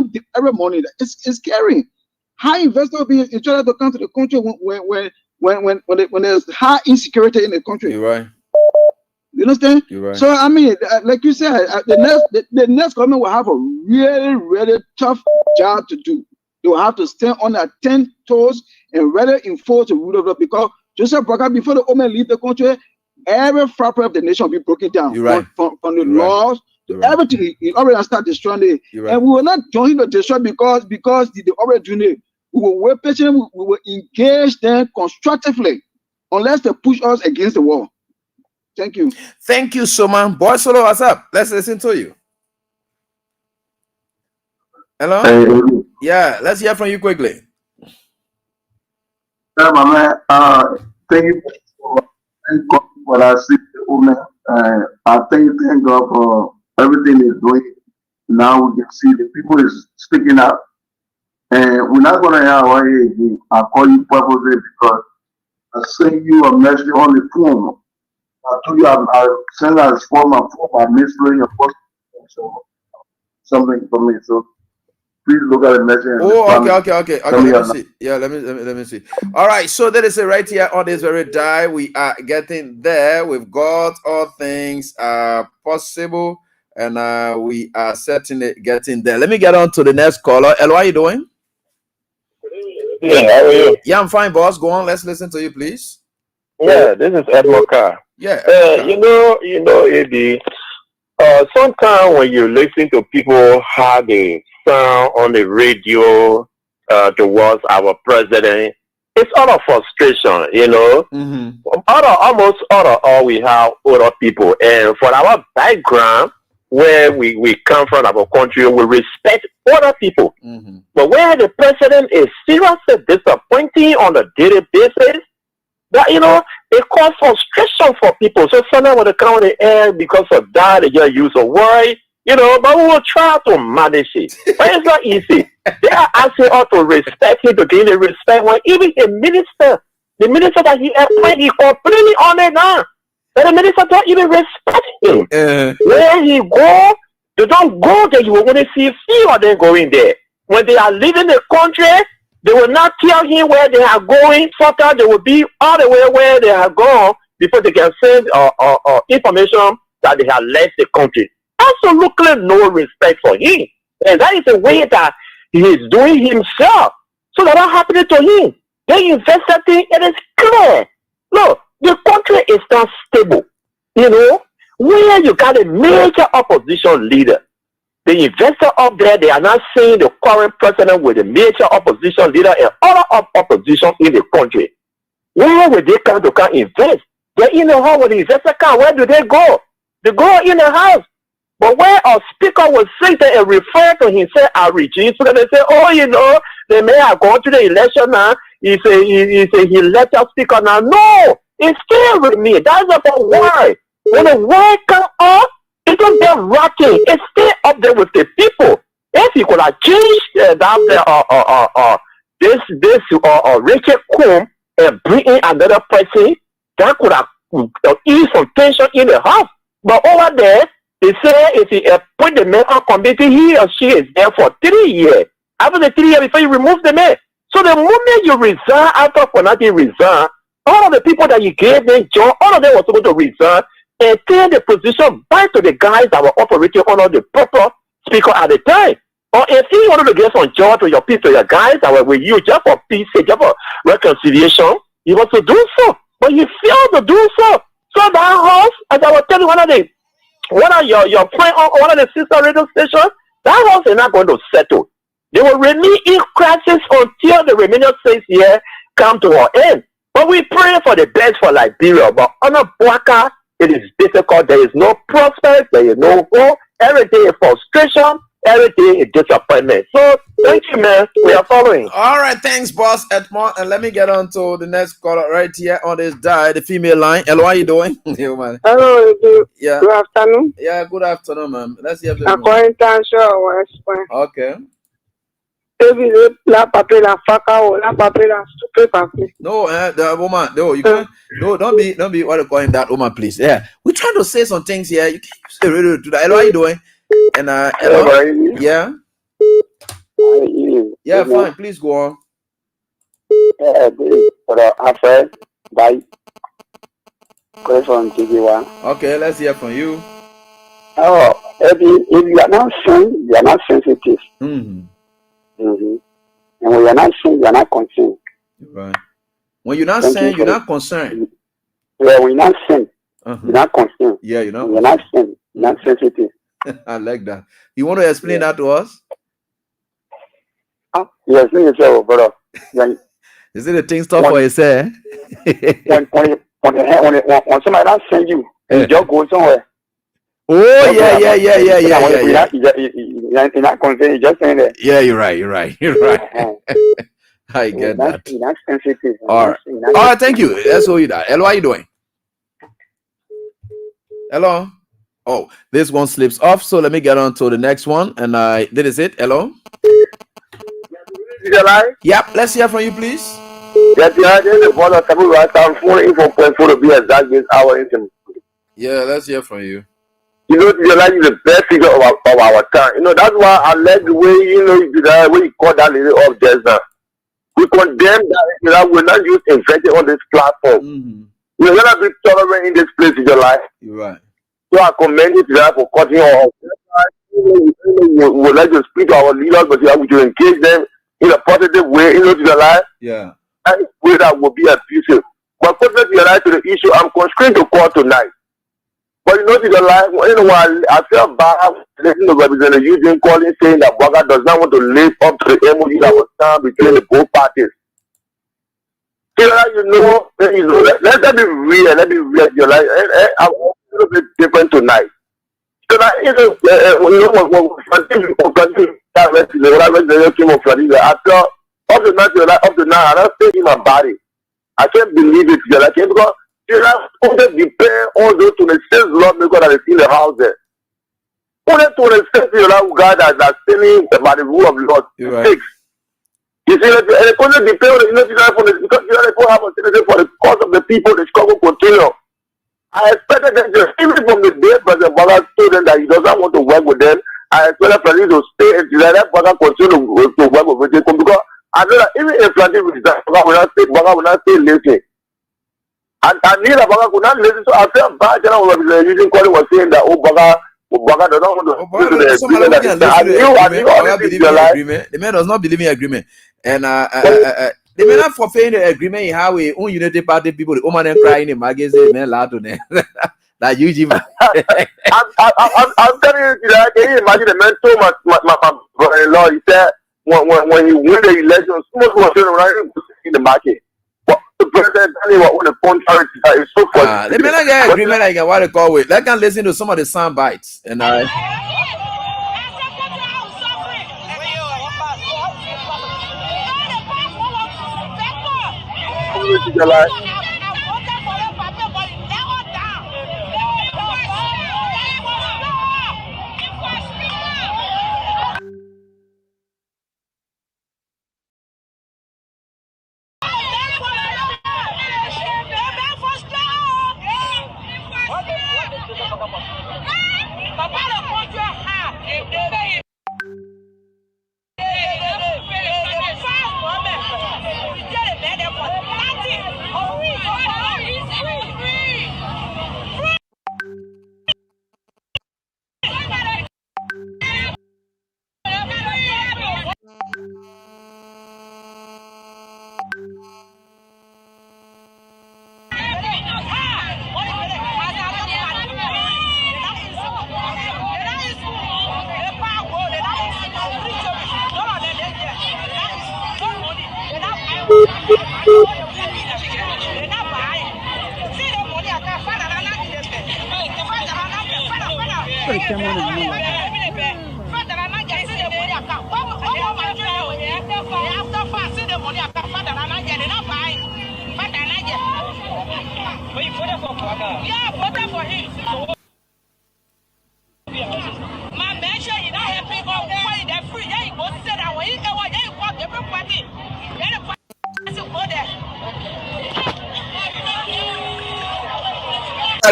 morning, it's scary. High investors will be in trying to come to the country when there's high insecurity in the country. You're right. You understand? You're right. So I mean, like you said, the next government will have a really, really tough job to do. They will have to stand on their 10 toes and really enforce the rule of law, because Joseph Broka, before the women leave the country, every fabric of the nation will be broken down. Right. From the laws to everything. He already start destroying it. Right. And we will not join him to destroy because they already doing it. We will wait patiently, we will engage them constructively unless they push us against the wall. Thank you. Thank you so much. Boy Solo, what's up? Let's listen to you. Hello? Hey. Yeah, let's hear from you quickly. Yeah, my man. Thank you for what I see the woman. I thank God for everything he's doing. Now we can see the people is speaking up. And we're not going to hear our again. I call you purposely because I send you a message on the phone. I told you I send out for my phone, I misread your post. So something for me. So please look at the message. Oh, okay. Let me see. Yeah, let me see. All right, so there is a right here on this very die. We are getting there. With God, all things are possible, and we are certainly getting there. Let me get on to the next caller. El, how are you doing? Yeah, how are you? Yeah, I'm fine, boss. Go on. Let's listen to you, please. Yeah, this is Edward Carr. Yeah. You know, AB. Sometimes when you listen to people how they sound on the radio towards our president, it's out of frustration, you know. Almost all we have older people, and for our background, where we come from, our country, we respect other people. But where the president is seriously disappointing on a daily basis, that, you know, it causes frustration for people. So sometimes when they come on the air, because of that, they just use a word, you know, but we will try to manage it. But it's not easy. They are asking us to respect him, to gain the respect. When even the minister that he appointed, he completely on it now. And the minister don't even respect him. Where he go, they don't go there. You will only see few of them going there. When they are leaving the country, they will not tell him where they are going. Sometimes they will be all the way where they are gone before they can send information that they have left the country. Absolutely no respect for him. And that is the way that he is doing himself. So that happening to him. They invested in it is clear. Look, the country is not stable. You know, where you got a major opposition leader. The investor up there, they are not seeing the current president with a major opposition leader and other opposition in the country. Where will they come invest? They're in the house with the investor come. Where do they go? They go in the house. But when a speaker was sitting there and refer to himself as regime, so they say, oh, you know, they may have gone to the election now. He let us speaker now. No, it's still with me. That's about why. When the word come up, it don't get rocking. It's still up there with the people. If you could have changed this Rachel Combe and bring in another person, that could have eased some tension in the house. But over there, they say if you put the man on committee, he or she is there for 3 years. After the 3 years, before you remove the man. So the moment you resign, after Fonati resign, all of the people that you gave them job, all of them were supposed to resign and turn the position back to the guys that were operating under the proper speaker at the time. Or if you wanted to get some job to your people, to your guys that were with you just for peace, just for reconciliation, you want to do so. But you failed to do so. So that house, as I was telling one of your friend on one of the sister radio stations, that house is not going to settle. They will remain in crisis until the remaining 6 years come to an end. But we pray for the best for Liberia. But on a Bwaka, it is difficult. There is no prospect. There is no hope. Every day is frustration. Every day is disappointment. So thank you, man. We are following. All right, thanks, boss Edmond. And let me get on to the next caller right here on this the female line. Hello, how you doing? Hello, yeah. Good afternoon. Yeah, good afternoon, ma'am. Let's hear the okay. No, the woman, no, you can't. No, don't be what you calling that woman, please. Yeah, we're trying to say some things here. You can't use the radio to that. Hello, how you doing? And hello, yeah, yeah, fine. Please go on. Okay, let's hear from you. Oh, if you are not sane, you are not sensitive. Mm-hmm. Mm-hmm. And when you're not sane, you're not concerned. Right. When you're not sane, you're not concerned. Yeah, when you're not sane, you're not concerned. Yeah, you know. You're not sane, you're not sensitive. I like that. You want to explain that to us? Yes, yourself, brother. Is it a thing stuff for you say? When somebody else send you, you just go somewhere. Oh, yeah. You're not concerned, you're just saying that. Yeah, you're right. I get that. You're not sensitive. All right, thank you. That's all you got. Hello, how you doing? Hello? Oh, this one slips off, so let me get on to the next one. And this is it. Hello? Yep, let's hear from you, please. Yeah, let's hear from you. You know, your life is the best figure of our time. You know, that's why I like the way, you know, you did that, when you call that lady up just now. We condemn that, you know, we're not just infected on this platform. Mm-hmm. We're going to be tolerant in this place in your life. You're right. So I commend you to that for cutting off. We would like to speak to our leaders, but we should engage them in a positive way, you know, to your life. Yeah. And way that will be abusive. But putting your life to the issue, I'm constrained to call tonight. But you know, to your life, you know, I feel bad listening to Representative Eugene calling saying that Bwaga does not want to live up to the MOU that was signed between the both parties. So that you know, let me real. Your life. I'm a little bit different tonight. So that you know, when I feel up to now, I don't stay in my body. I can't believe it, because you know, only depend on those 26 law makers that is in the house there. Only 26 guys that are standing by the rule of law. Right. You see, it only depend on the because you know, have a citizen for the cause of the people, the struggle continue. I expected them to, even from the day President Bwaga told them that he doesn't want to work with them, I expected President to stay and let Bwaga continue to work with them, because I know that even if President Bwaga will not stay listening. And need a Bwaga could not listen, so I felt bad. Using calling was saying that Bwaga does not want to listen to the agreement. The man does not believe in agreement. And the man not fulfilling the agreement in how we own Unity Party people, the woman crying in magazine, man loud to them. Like you, I'm telling you, can you imagine the man told my brother-in-law, he said when he win the election, smoke was around in the market. The president telling what the contrary is so funny. They may not get agreement like what they call it. They can listen to some of the sound bites and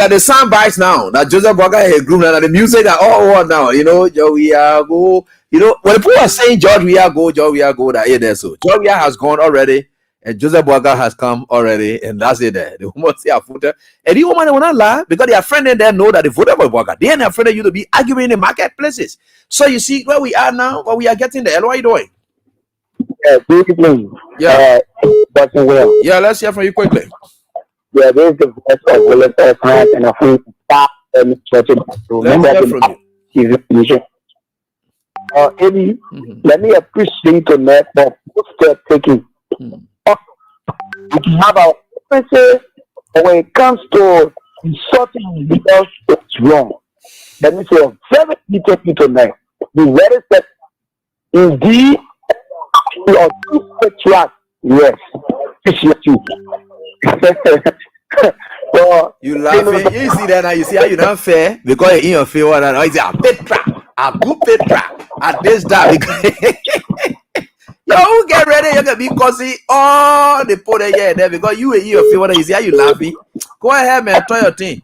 The sound bites now that Joseph Walker had groom and the music are all what now, you know, Joe we are go, you know, when people are saying George we are go, that yeah, there so George we are has gone already, and Joseph Walker has come already, and that's it there. The woman see a footer, and the woman will not lie because their friend in there know that the voter for Walker, they ain't afraid of you to be arguing in the marketplaces. So you see where we are now, what we are getting there. What are you doing? Yeah, yeah, let's hear from you quickly. Yeah, this is the voice of Willis Earth and a full staff remember the Eddie, let me appreciate the net for step taking. We can have our differences, but when it comes to insulting leaders, it's wrong. Let me say a very detailed thing tonight. The very step indeed or two track, yes. Appreciate you. So, you laughing? You see that now? You see how you not fair because in your favor and I say a Petra, a good Petra, at this that yo get ready. You can be causing all the put here there because you in your favor. You see how you laughing? Go ahead, man. Try your thing.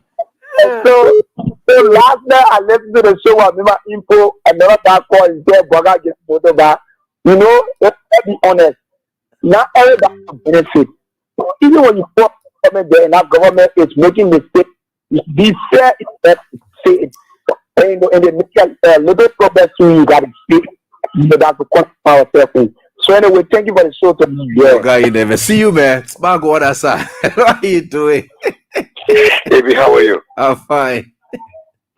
So last night I listened to the show with my info and never that call is there. Boga get photo back. You know, let's be honest. Not everybody benefit. Even when you put government there, now government is making mistakes. Be fair, it's fair. And the little progress you got to see. You know, that's the quantify ourselves. So anyway, thank you for the show to me. Yeah. God, you never see you, man. Smart go other side. What are you doing? Baby, how are you? I'm fine.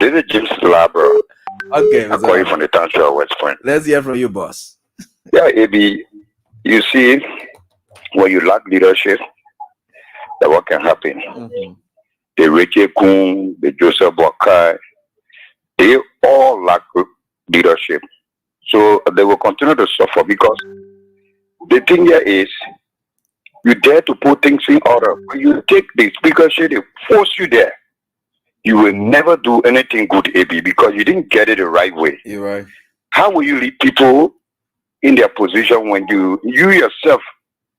This is James Labro. Okay, I'm calling from the township of West Point. Let's hear from you, boss. Yeah, AB, you see, when you lack leadership, that what can happen. The Richie Kuhn, the Joseph Boakai, they all lack leadership. So they will continue to suffer because the thing here is, you dare to put things in order. When you take the speakership, they force you there. You will never do anything good, AB, because you didn't get it the right way. You're right. How will you lead people in their position when you yourself,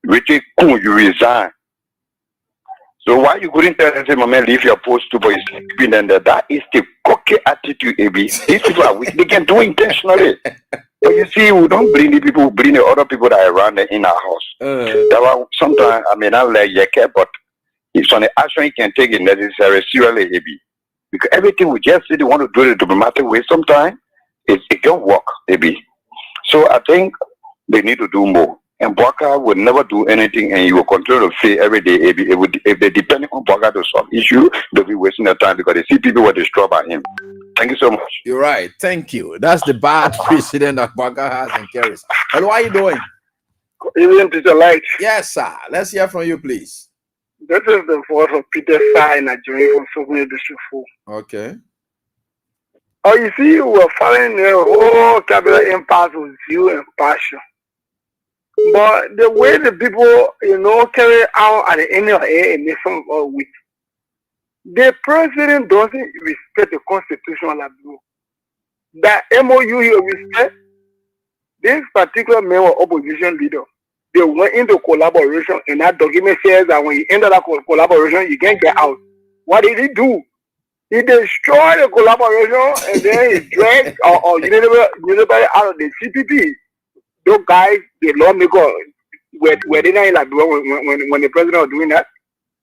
Richie Kuhn, you resign? So why you couldn't tell them, my man, leave your post to boys sleeping and that is the cocky attitude, AB. These people are weak. They can do intentionally. But you see, we don't bring the people, we bring the other people that are around in our house. That one, sometimes, I mean, I'm like, yeah, but if on the action you can take it necessary, seriously, AB. Because everything we just say they want to do it in a diplomatic way, sometimes it can work, AB. So I think they need to do more. And Bwaka will never do anything, and you will continue to fail every day. If they depend on Bwaka to solve issue, they'll be wasting their time because they see people were destroyed by him. Thank you so much. You're right. Thank you. That's the bad precedent that Bwaka has and carries. Hello, how are you doing? Evening, Peter Light. Yes, sir. Let's hear from you, please. This is the voice of Peter Sai, Nigerian from Sogni District 4. Okay. Oh, you see, you were following the whole cabinet impasse with you and passion. But the way the people, carry out at the end of a nation week, the president doesn't respect the constitutional law. The MOU he respect, this particular man was opposition leader. They went into collaboration, and that document says that when you enter that collaboration, you can't get out. What did he do? He destroyed the collaboration, and then he dragged or Unilever out of the CPP. Those guys, the lawmakers, were they not in like when the president was doing that?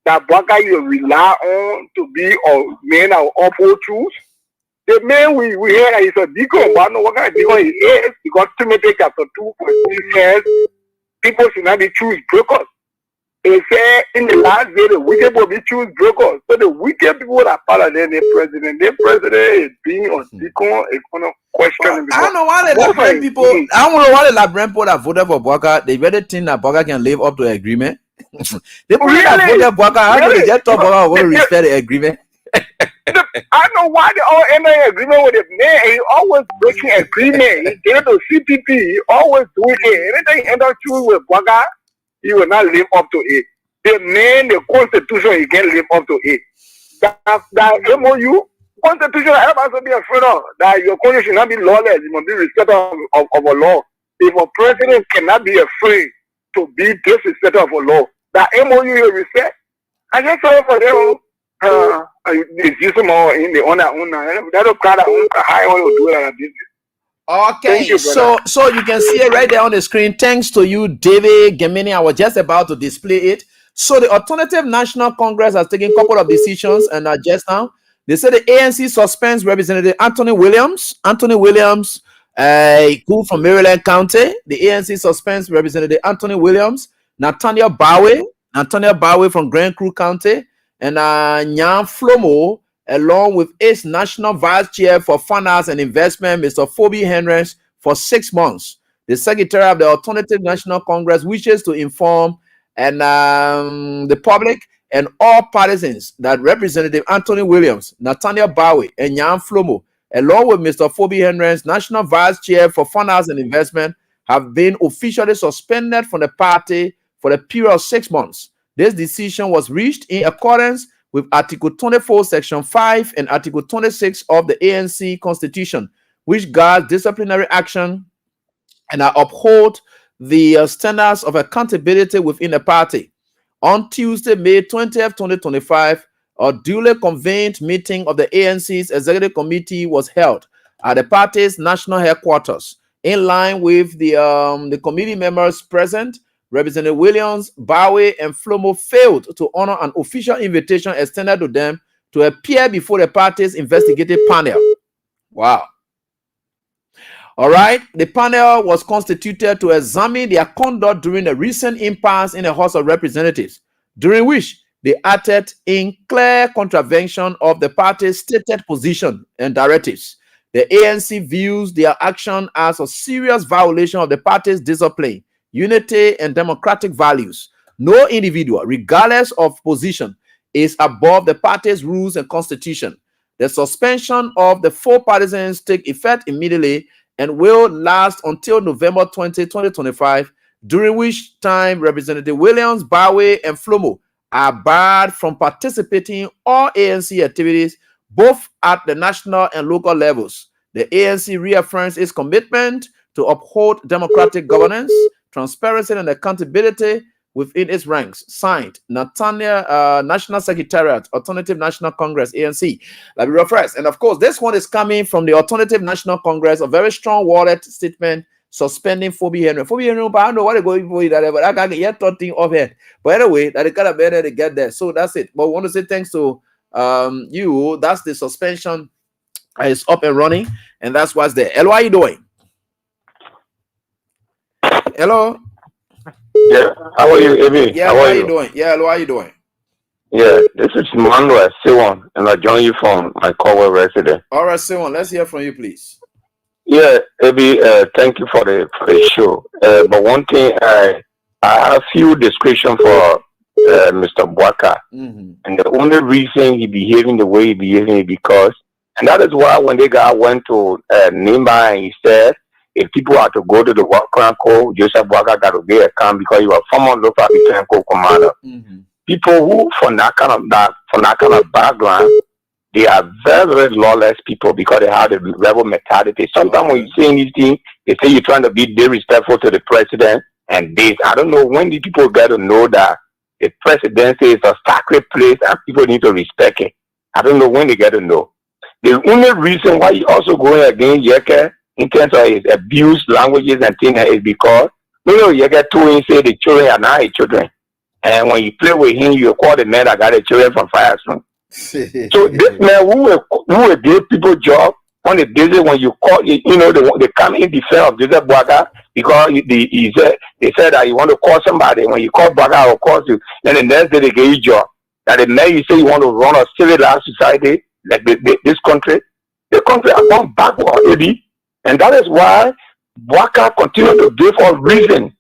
That Bwaka you rely on to be a man of awful truth. The man we hear that he's a deacon, but I don't know what kind of deacon he is, because Timothy chapter 2 says people should not be choose brokers. It said in the last day the wicked will be choose brokers. So the wicked people that follow the president is being a deacon, it's gonna question. I don't know why the Labren people. I don't know why the Labren people that voted for Bwaka, they really think that Bwaka can live up to the agreement. They people that voted Bwaka, how do they just talk about want to respect the agreement? I know why they all end in agreement with him. Man, he always breaking agreement. He gave to CPP. He always doing it. Anything he end up doing with Bwaka, he will not live up to it. The man, the constitution, he can't live up to it. That MOU, constitution, everybody should be afraid of. That your country should not be lawless. You must be respectful of a law. If a president cannot be afraid to be disrespectful of a law, that MOU you respect, I just saw for them. It's just more in the owner. That's a kind of high on to do that business. Okay, you, so you can see it right there on the screen. Thanks to you, David Gemini. I was just about to display it. So the Alternative National Congress has taken a couple of decisions, and just now they said the ANC suspends Representative Anthony Williams. Anthony Williams, who from Maryland County. The ANC suspends Representative Anthony Williams. Nathaniel Bowie from Grand Crew County. And Nyan Flomo, along with its National Vice Chair for Finance and Investment, Mr. Phoebe Henrys, for 6 months. The Secretary of the Alternative National Congress wishes to inform the public and all partisans that Representative Anthony Williams, Nathaniel Bowie, and Nyan Flomo, along with Mr. Phoebe Henrys, National Vice Chair for Finance and Investment, have been officially suspended from the party for a period of 6 months. This decision was reached in accordance with Article 24, Section 5 and Article 26 of the ANC Constitution, which guards disciplinary action and uphold the standards of accountability within the party. On Tuesday, May 20th, 2025, a duly convened meeting of the ANC's Executive Committee was held at the party's national headquarters. In line with the committee members present, Representative Williams, Bowie, and Flomo failed to honor an official invitation extended to them to appear before the party's investigative panel. Wow. All right. The panel was constituted to examine their conduct during the recent impasse in the House of Representatives, during which they acted in clear contravention of the party's stated position and directives. The ANC views their action as a serious violation of the party's discipline, unity, and democratic values. No individual, regardless of position, is above the party's rules and constitution. The suspension of the 4 partisans take effect immediately and will last until November 20, 2025, during which time Representative Williams, Bowie, and Flomo are barred from participating in all ANC activities, both at the national and local levels. The ANC reaffirms its commitment to uphold democratic governance, transparency, and accountability within its ranks. Signed, Nathaniel, National Secretariat, Alternative National Congress, ANC. Let me refer. And of course, this one is coming from the Alternative National Congress, a very strong worded statement suspending Phoebe Henry. Phoebe Henry, I don't know what they're going for that, but I can't get thing off here. But anyway, that kind of better to get there. So that's it. But we want to say thanks to you. That's the suspension is up and running, and that's what's there. Hello, how you doing? Hello. Yeah, how are you, Amy? Yeah, how are you doing? Yeah, hello, how are you doing? Yeah, this is Manuel Siwan, and I join you from my Cowell resident. All right, Siwan, let's hear from you, please. Yeah, Amy, thank you for the show. But one thing, I have few description for Mr. Bwaka, and the only reason he behaving the way he behaving is because, and that is why when the guy went to Nimba and he said, if people are to go to the work code, Joseph Boakai got to be a camp because he was former local defense commander. People who from that kind of background, they are very, very lawless people because they have the rebel mentality. Sometimes when you say anything, they say you're trying to be disrespectful to the president and this. I don't know when the people get to know that the presidency is a sacred place and people need to respect it. I don't know when they get to know. The only reason why he also going against Yeke in terms of his abuse languages and things is because Yeke told him say the children are not his children. And when you play with him, you call the man that got the children from Firestone. So this man who will give people job on the basis when you call, they come in defense of Joseph Boakai because they said that you want to call somebody. When you call Boakai or calls you, then the next day they give you job. That the man you say you want to run a civilized society like this country, the country has gone backward, Eddie. And that is why Boakai continue to give us reason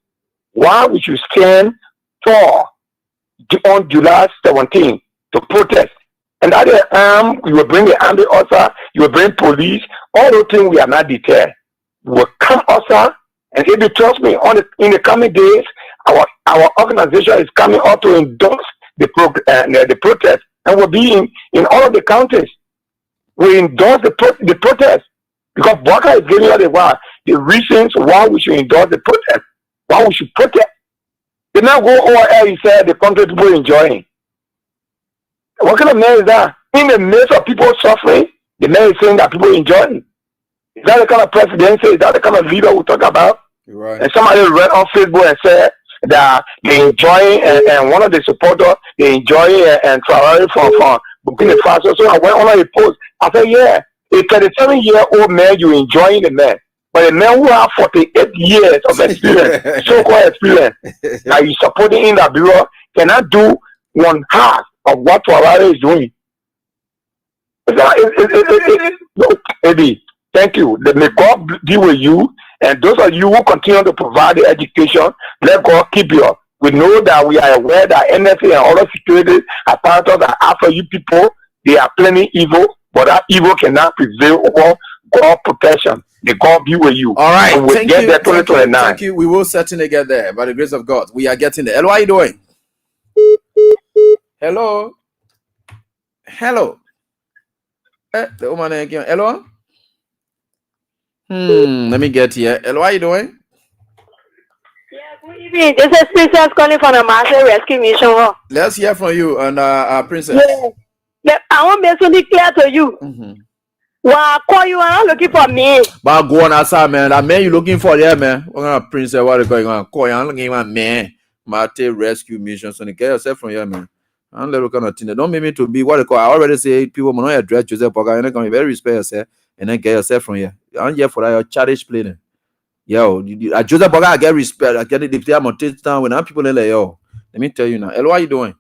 why we should stand for on July 17th to protest. And that is you will bring the army also, you will bring police, all those things we are not deterred. We will come also, and if you trust me, in the coming days, our organization is coming out to endorse the protest, and will be in all of the counties. We endorse the protest because Boakai is giving us the reasons why we should endorse the protest, why we should protest. They now go over there, he said, the country people enjoying. What kind of man is that? In the midst of people suffering, the man is saying that people enjoying. Is that the kind of presidency? Is that the kind of leader we talk about? Right. And somebody read on Facebook and said that they enjoying, and one of the supporters, they enjoying and traveling from Burkina Faso. So I went on a post. I said, yeah, a 37-year-old man, you enjoying the man. But a man who has 48 years of experience, so-called experience, that you supporting in that bureau, cannot do one half of what Tuareg is doing. Look, Eddie, thank you. May God be with you. And those of you who continue to provide the education, let God keep you up. We know that we are aware that NSA and other security apparatus are after you people. They are planning evil, but that evil cannot prevail over God's protection. May God be with you. All right. And we'll Thank get you. there 2029. Thank you. We will certainly get there by the grace of God. We are getting there. Hello, how are you doing? Hello. Hello. The woman again. Hello. Let me get here. Hello, how are you doing? Good evening. This is Princess calling from the Marshall Rescue Mission. Let's hear from you and Princess. Yeah, I want to make it clear to you. Well, I call you and I'm looking for me. But go on outside, man. That man you looking for there, man. What kind of Princess? What are you going on? Call you. I'm looking for man. Mate Rescue Mission. So get yourself from here, man. I'm little kind of thing. Don't make me to be what they call. I already say people will not address Joseph Boakai. You're not going to be very respect yourself and then get yourself from here. I'm here for that. Your childish playing. Yo, Joseph Boakai, I get respect. I get it. If they are on down when I'm people like yo. Let me tell you now. Hello, how you doing?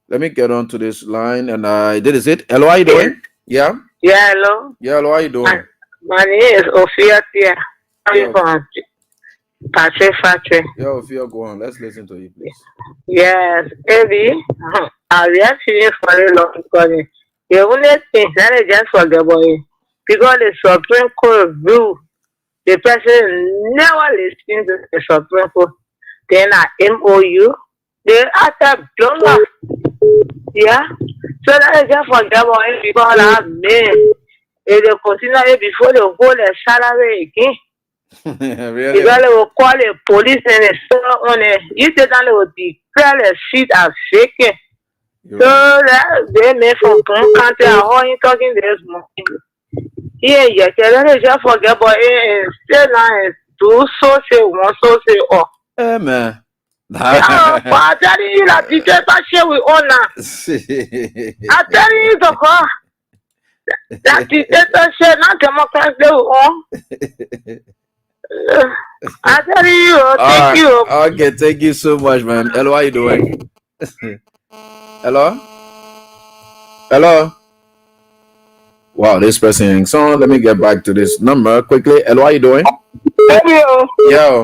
Let me get on to this line and this is it. Hello, how you doing? Yeah. Yeah, hello. Yeah, hello, how you doing? My name is Ophia Tia. I'm from Patrick Factory. Yeah, Ophia, go on. Let's listen to you, please. Yes, Eddie. I really feeling for a long because the only thing that is just for the boy. Because the Supreme Court rule, the president never listens to the Supreme Court. Then at MOU, they after dollar. Yeah. So that is just for the boy because I mean, if they continue before they hold the salary again. Really? Because they will call the police and they saw on it. You said that they will declare the seat as vacant. So that they made from country and how you talking this morning. Yeah, that is just forget, but it's still nice. Do so say one, so say all. Hey, man. But I'm telling you that teachers are share with honor. I'm telling you the car. That teachers are share not democracy with honor. I'm telling you, thank you. Okay, thank you so much, man. Hello, how you doing? Hello? Hello? Wow, this person. So let me get back to this number quickly. Hello, how you doing? Yo.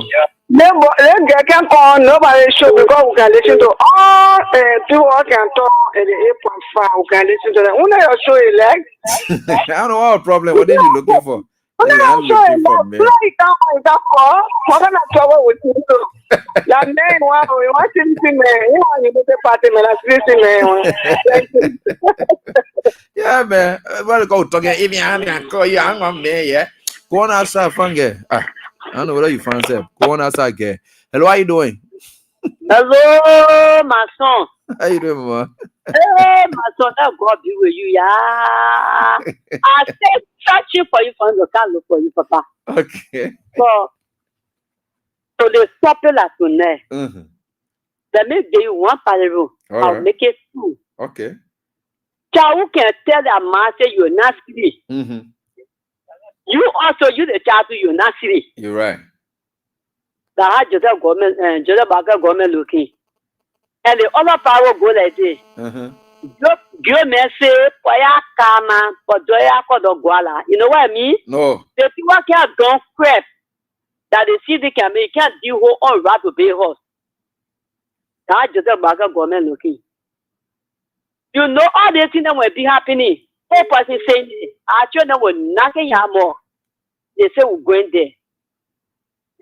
They can call nobody show because we can listen to all people can talk at the 8.5. We can listen to them. When you show elect, I don't know what problem. What are you looking for? I'm not sure about play that for. What am I trouble with you? That man, wow, we want to see me. You want to go to party, man? Yeah, man. What go talking? If you have call you, I'm on me, yeah. Go on outside, funge. I don't know what you find yourself. Go on outside, girl. Hello, how you doing? Hello, my son. How you doing, mama? Hey, my son, that God be with you, yeah. I said, searching for you, for the can look for you, Papa. Okay. So the popular tonight. Let me give you one parable. I'll make it two. Okay. Child can tell their master you're not free. You also use the child to you're not free. You're right. The hard just government and just about government looking. And the other power go like this. You may say, Poya Kama, Podoya Kodogwala. You know what I mean? No. The people can't don't crap that the city can make, can't do whole on rap to pay horse. That just about government looking. You know all the things that will be happening. One person saying, actually, there was nothing more. They say we're going there.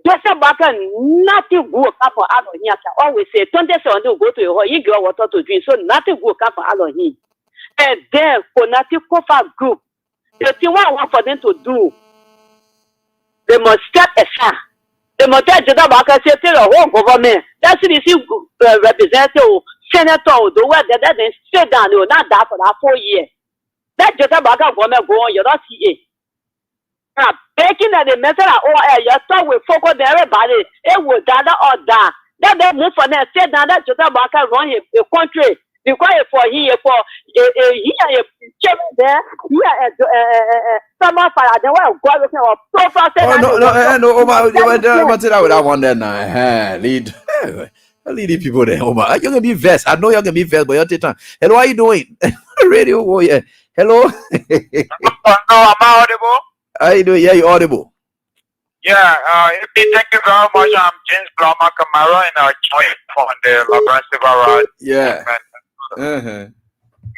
Just about nothing good come for Elohim. Always say, don't they say, go to your you get water to drink, so nothing good come for Elohim. And then, for nothing cover group, the thing what I want for them to do, they must step aside. They must tell the back and say, tell the whole government. That's the representative, senator, the way that they sit down, they will not die for that 4 years. That just about government go on, you're not see it. Baking at the method of all you thought we focus on everybody, it would die or die. That they move for them, say that just about run the country. Because for here, for here, there, summer fire, they were going to go. No, Omar, with that one then. Lead the people there, Omar. You're gonna be vexed. I know you're gonna be vexed, but you're taking time. Hello, how you doing? Radio warrior. Hello. I'm audible. How you doing? Yeah, you're audible. Yeah, thank you very much. I'm James Blama Camara and I joined from the LeBron Silva Rod. Yeah.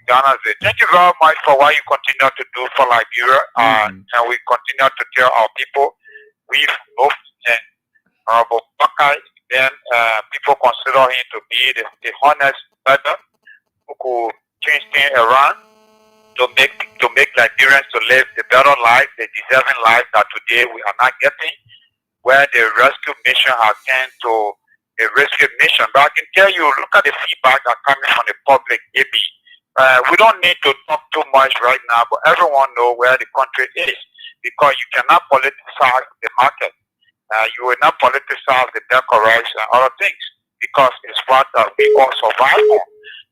Ghana. Thank you very much for what you continue to do for Liberia, and we continue to tell our people we've moved and Honorable Baka, then people consider him to be the honest leader who could change things around to make Liberians to live the better life, the deserving life that today we are not getting, where the rescue mission has turned to a rescue mission. But I can tell you, look at the feedback that coming from the public, AB. We don't need to talk too much right now, but everyone knows where the country is, because you cannot politicize the market. You will not politicize the decoration and other things, because it's what we all survive on.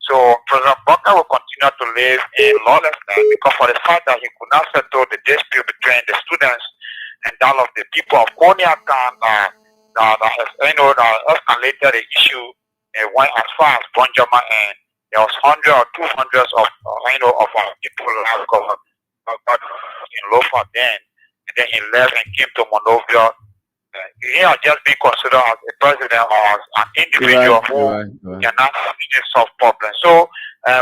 So President Baka will continue to live in lawlessness, because for the fact that he could not settle the dispute between the students and that of the people of Koniakan that has that escalated the issue and went as far as Bonjama, and there was 100 or 200 of of our people got in Lofa then, and then he left and came to Monrovia. He has just been considered as a president or as an individual who cannot solve problems. So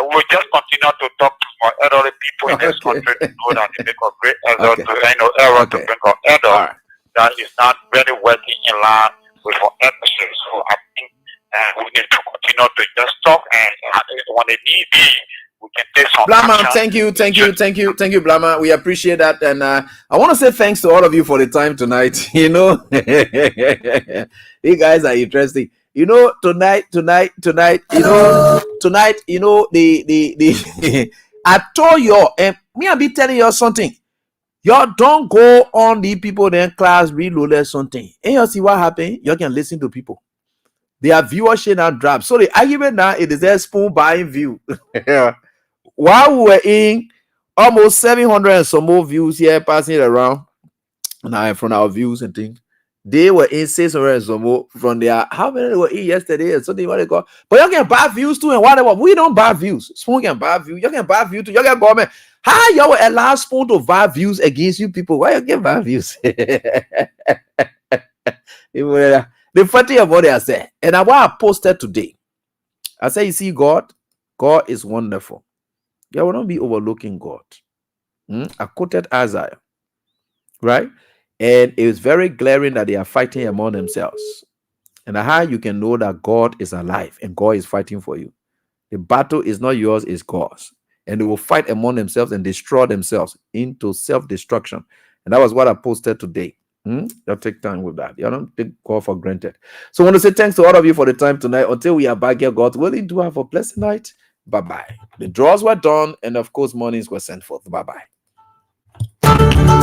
we'll just continue to talk to our elderly people in this country to know that they make a great effort to bring up elder that is not really working in line with our ethics. So I think we need to continue to just talk, and when it need be, we can take some Blama, action. thank you, Blama. We appreciate that, and I want to say thanks to all of you for the time tonight. You know, you guys are interesting. You know, tonight. You know, tonight. You know, the I told you, and me, I be telling you something. Y'all don't go on the people then class reload something. And you see what happened? You can listen to people. Their viewership now drop. So the argument now it is a spoon buying view. While we were in almost 700 and some more views here passing it around now from our views and things, they were in 600 and some more from their how many they were in yesterday and something what they got. But you can buy views too and whatever. We don't buy views. Spoon can buy views. You can buy views too. You can government. How y'all will allow Spoon to buy views against you people? Why you can buy views? The funny of what I said, and what I posted today, I say, you see, God is wonderful. You will not be overlooking God. I quoted Isaiah. right? And it's very glaring that they are fighting among themselves. And how you can know that God is alive and God is fighting for you. The battle is not yours, it's God's. And they will fight among themselves and destroy themselves into self-destruction. And that was what I posted today. You'll take time with that. You don't take God for granted. So I want to say thanks to all of you for the time tonight. Until we are back here, God willing, do have a blessed night. Bye-bye. The draws were done, and of course, mornings were sent forth. Bye-bye.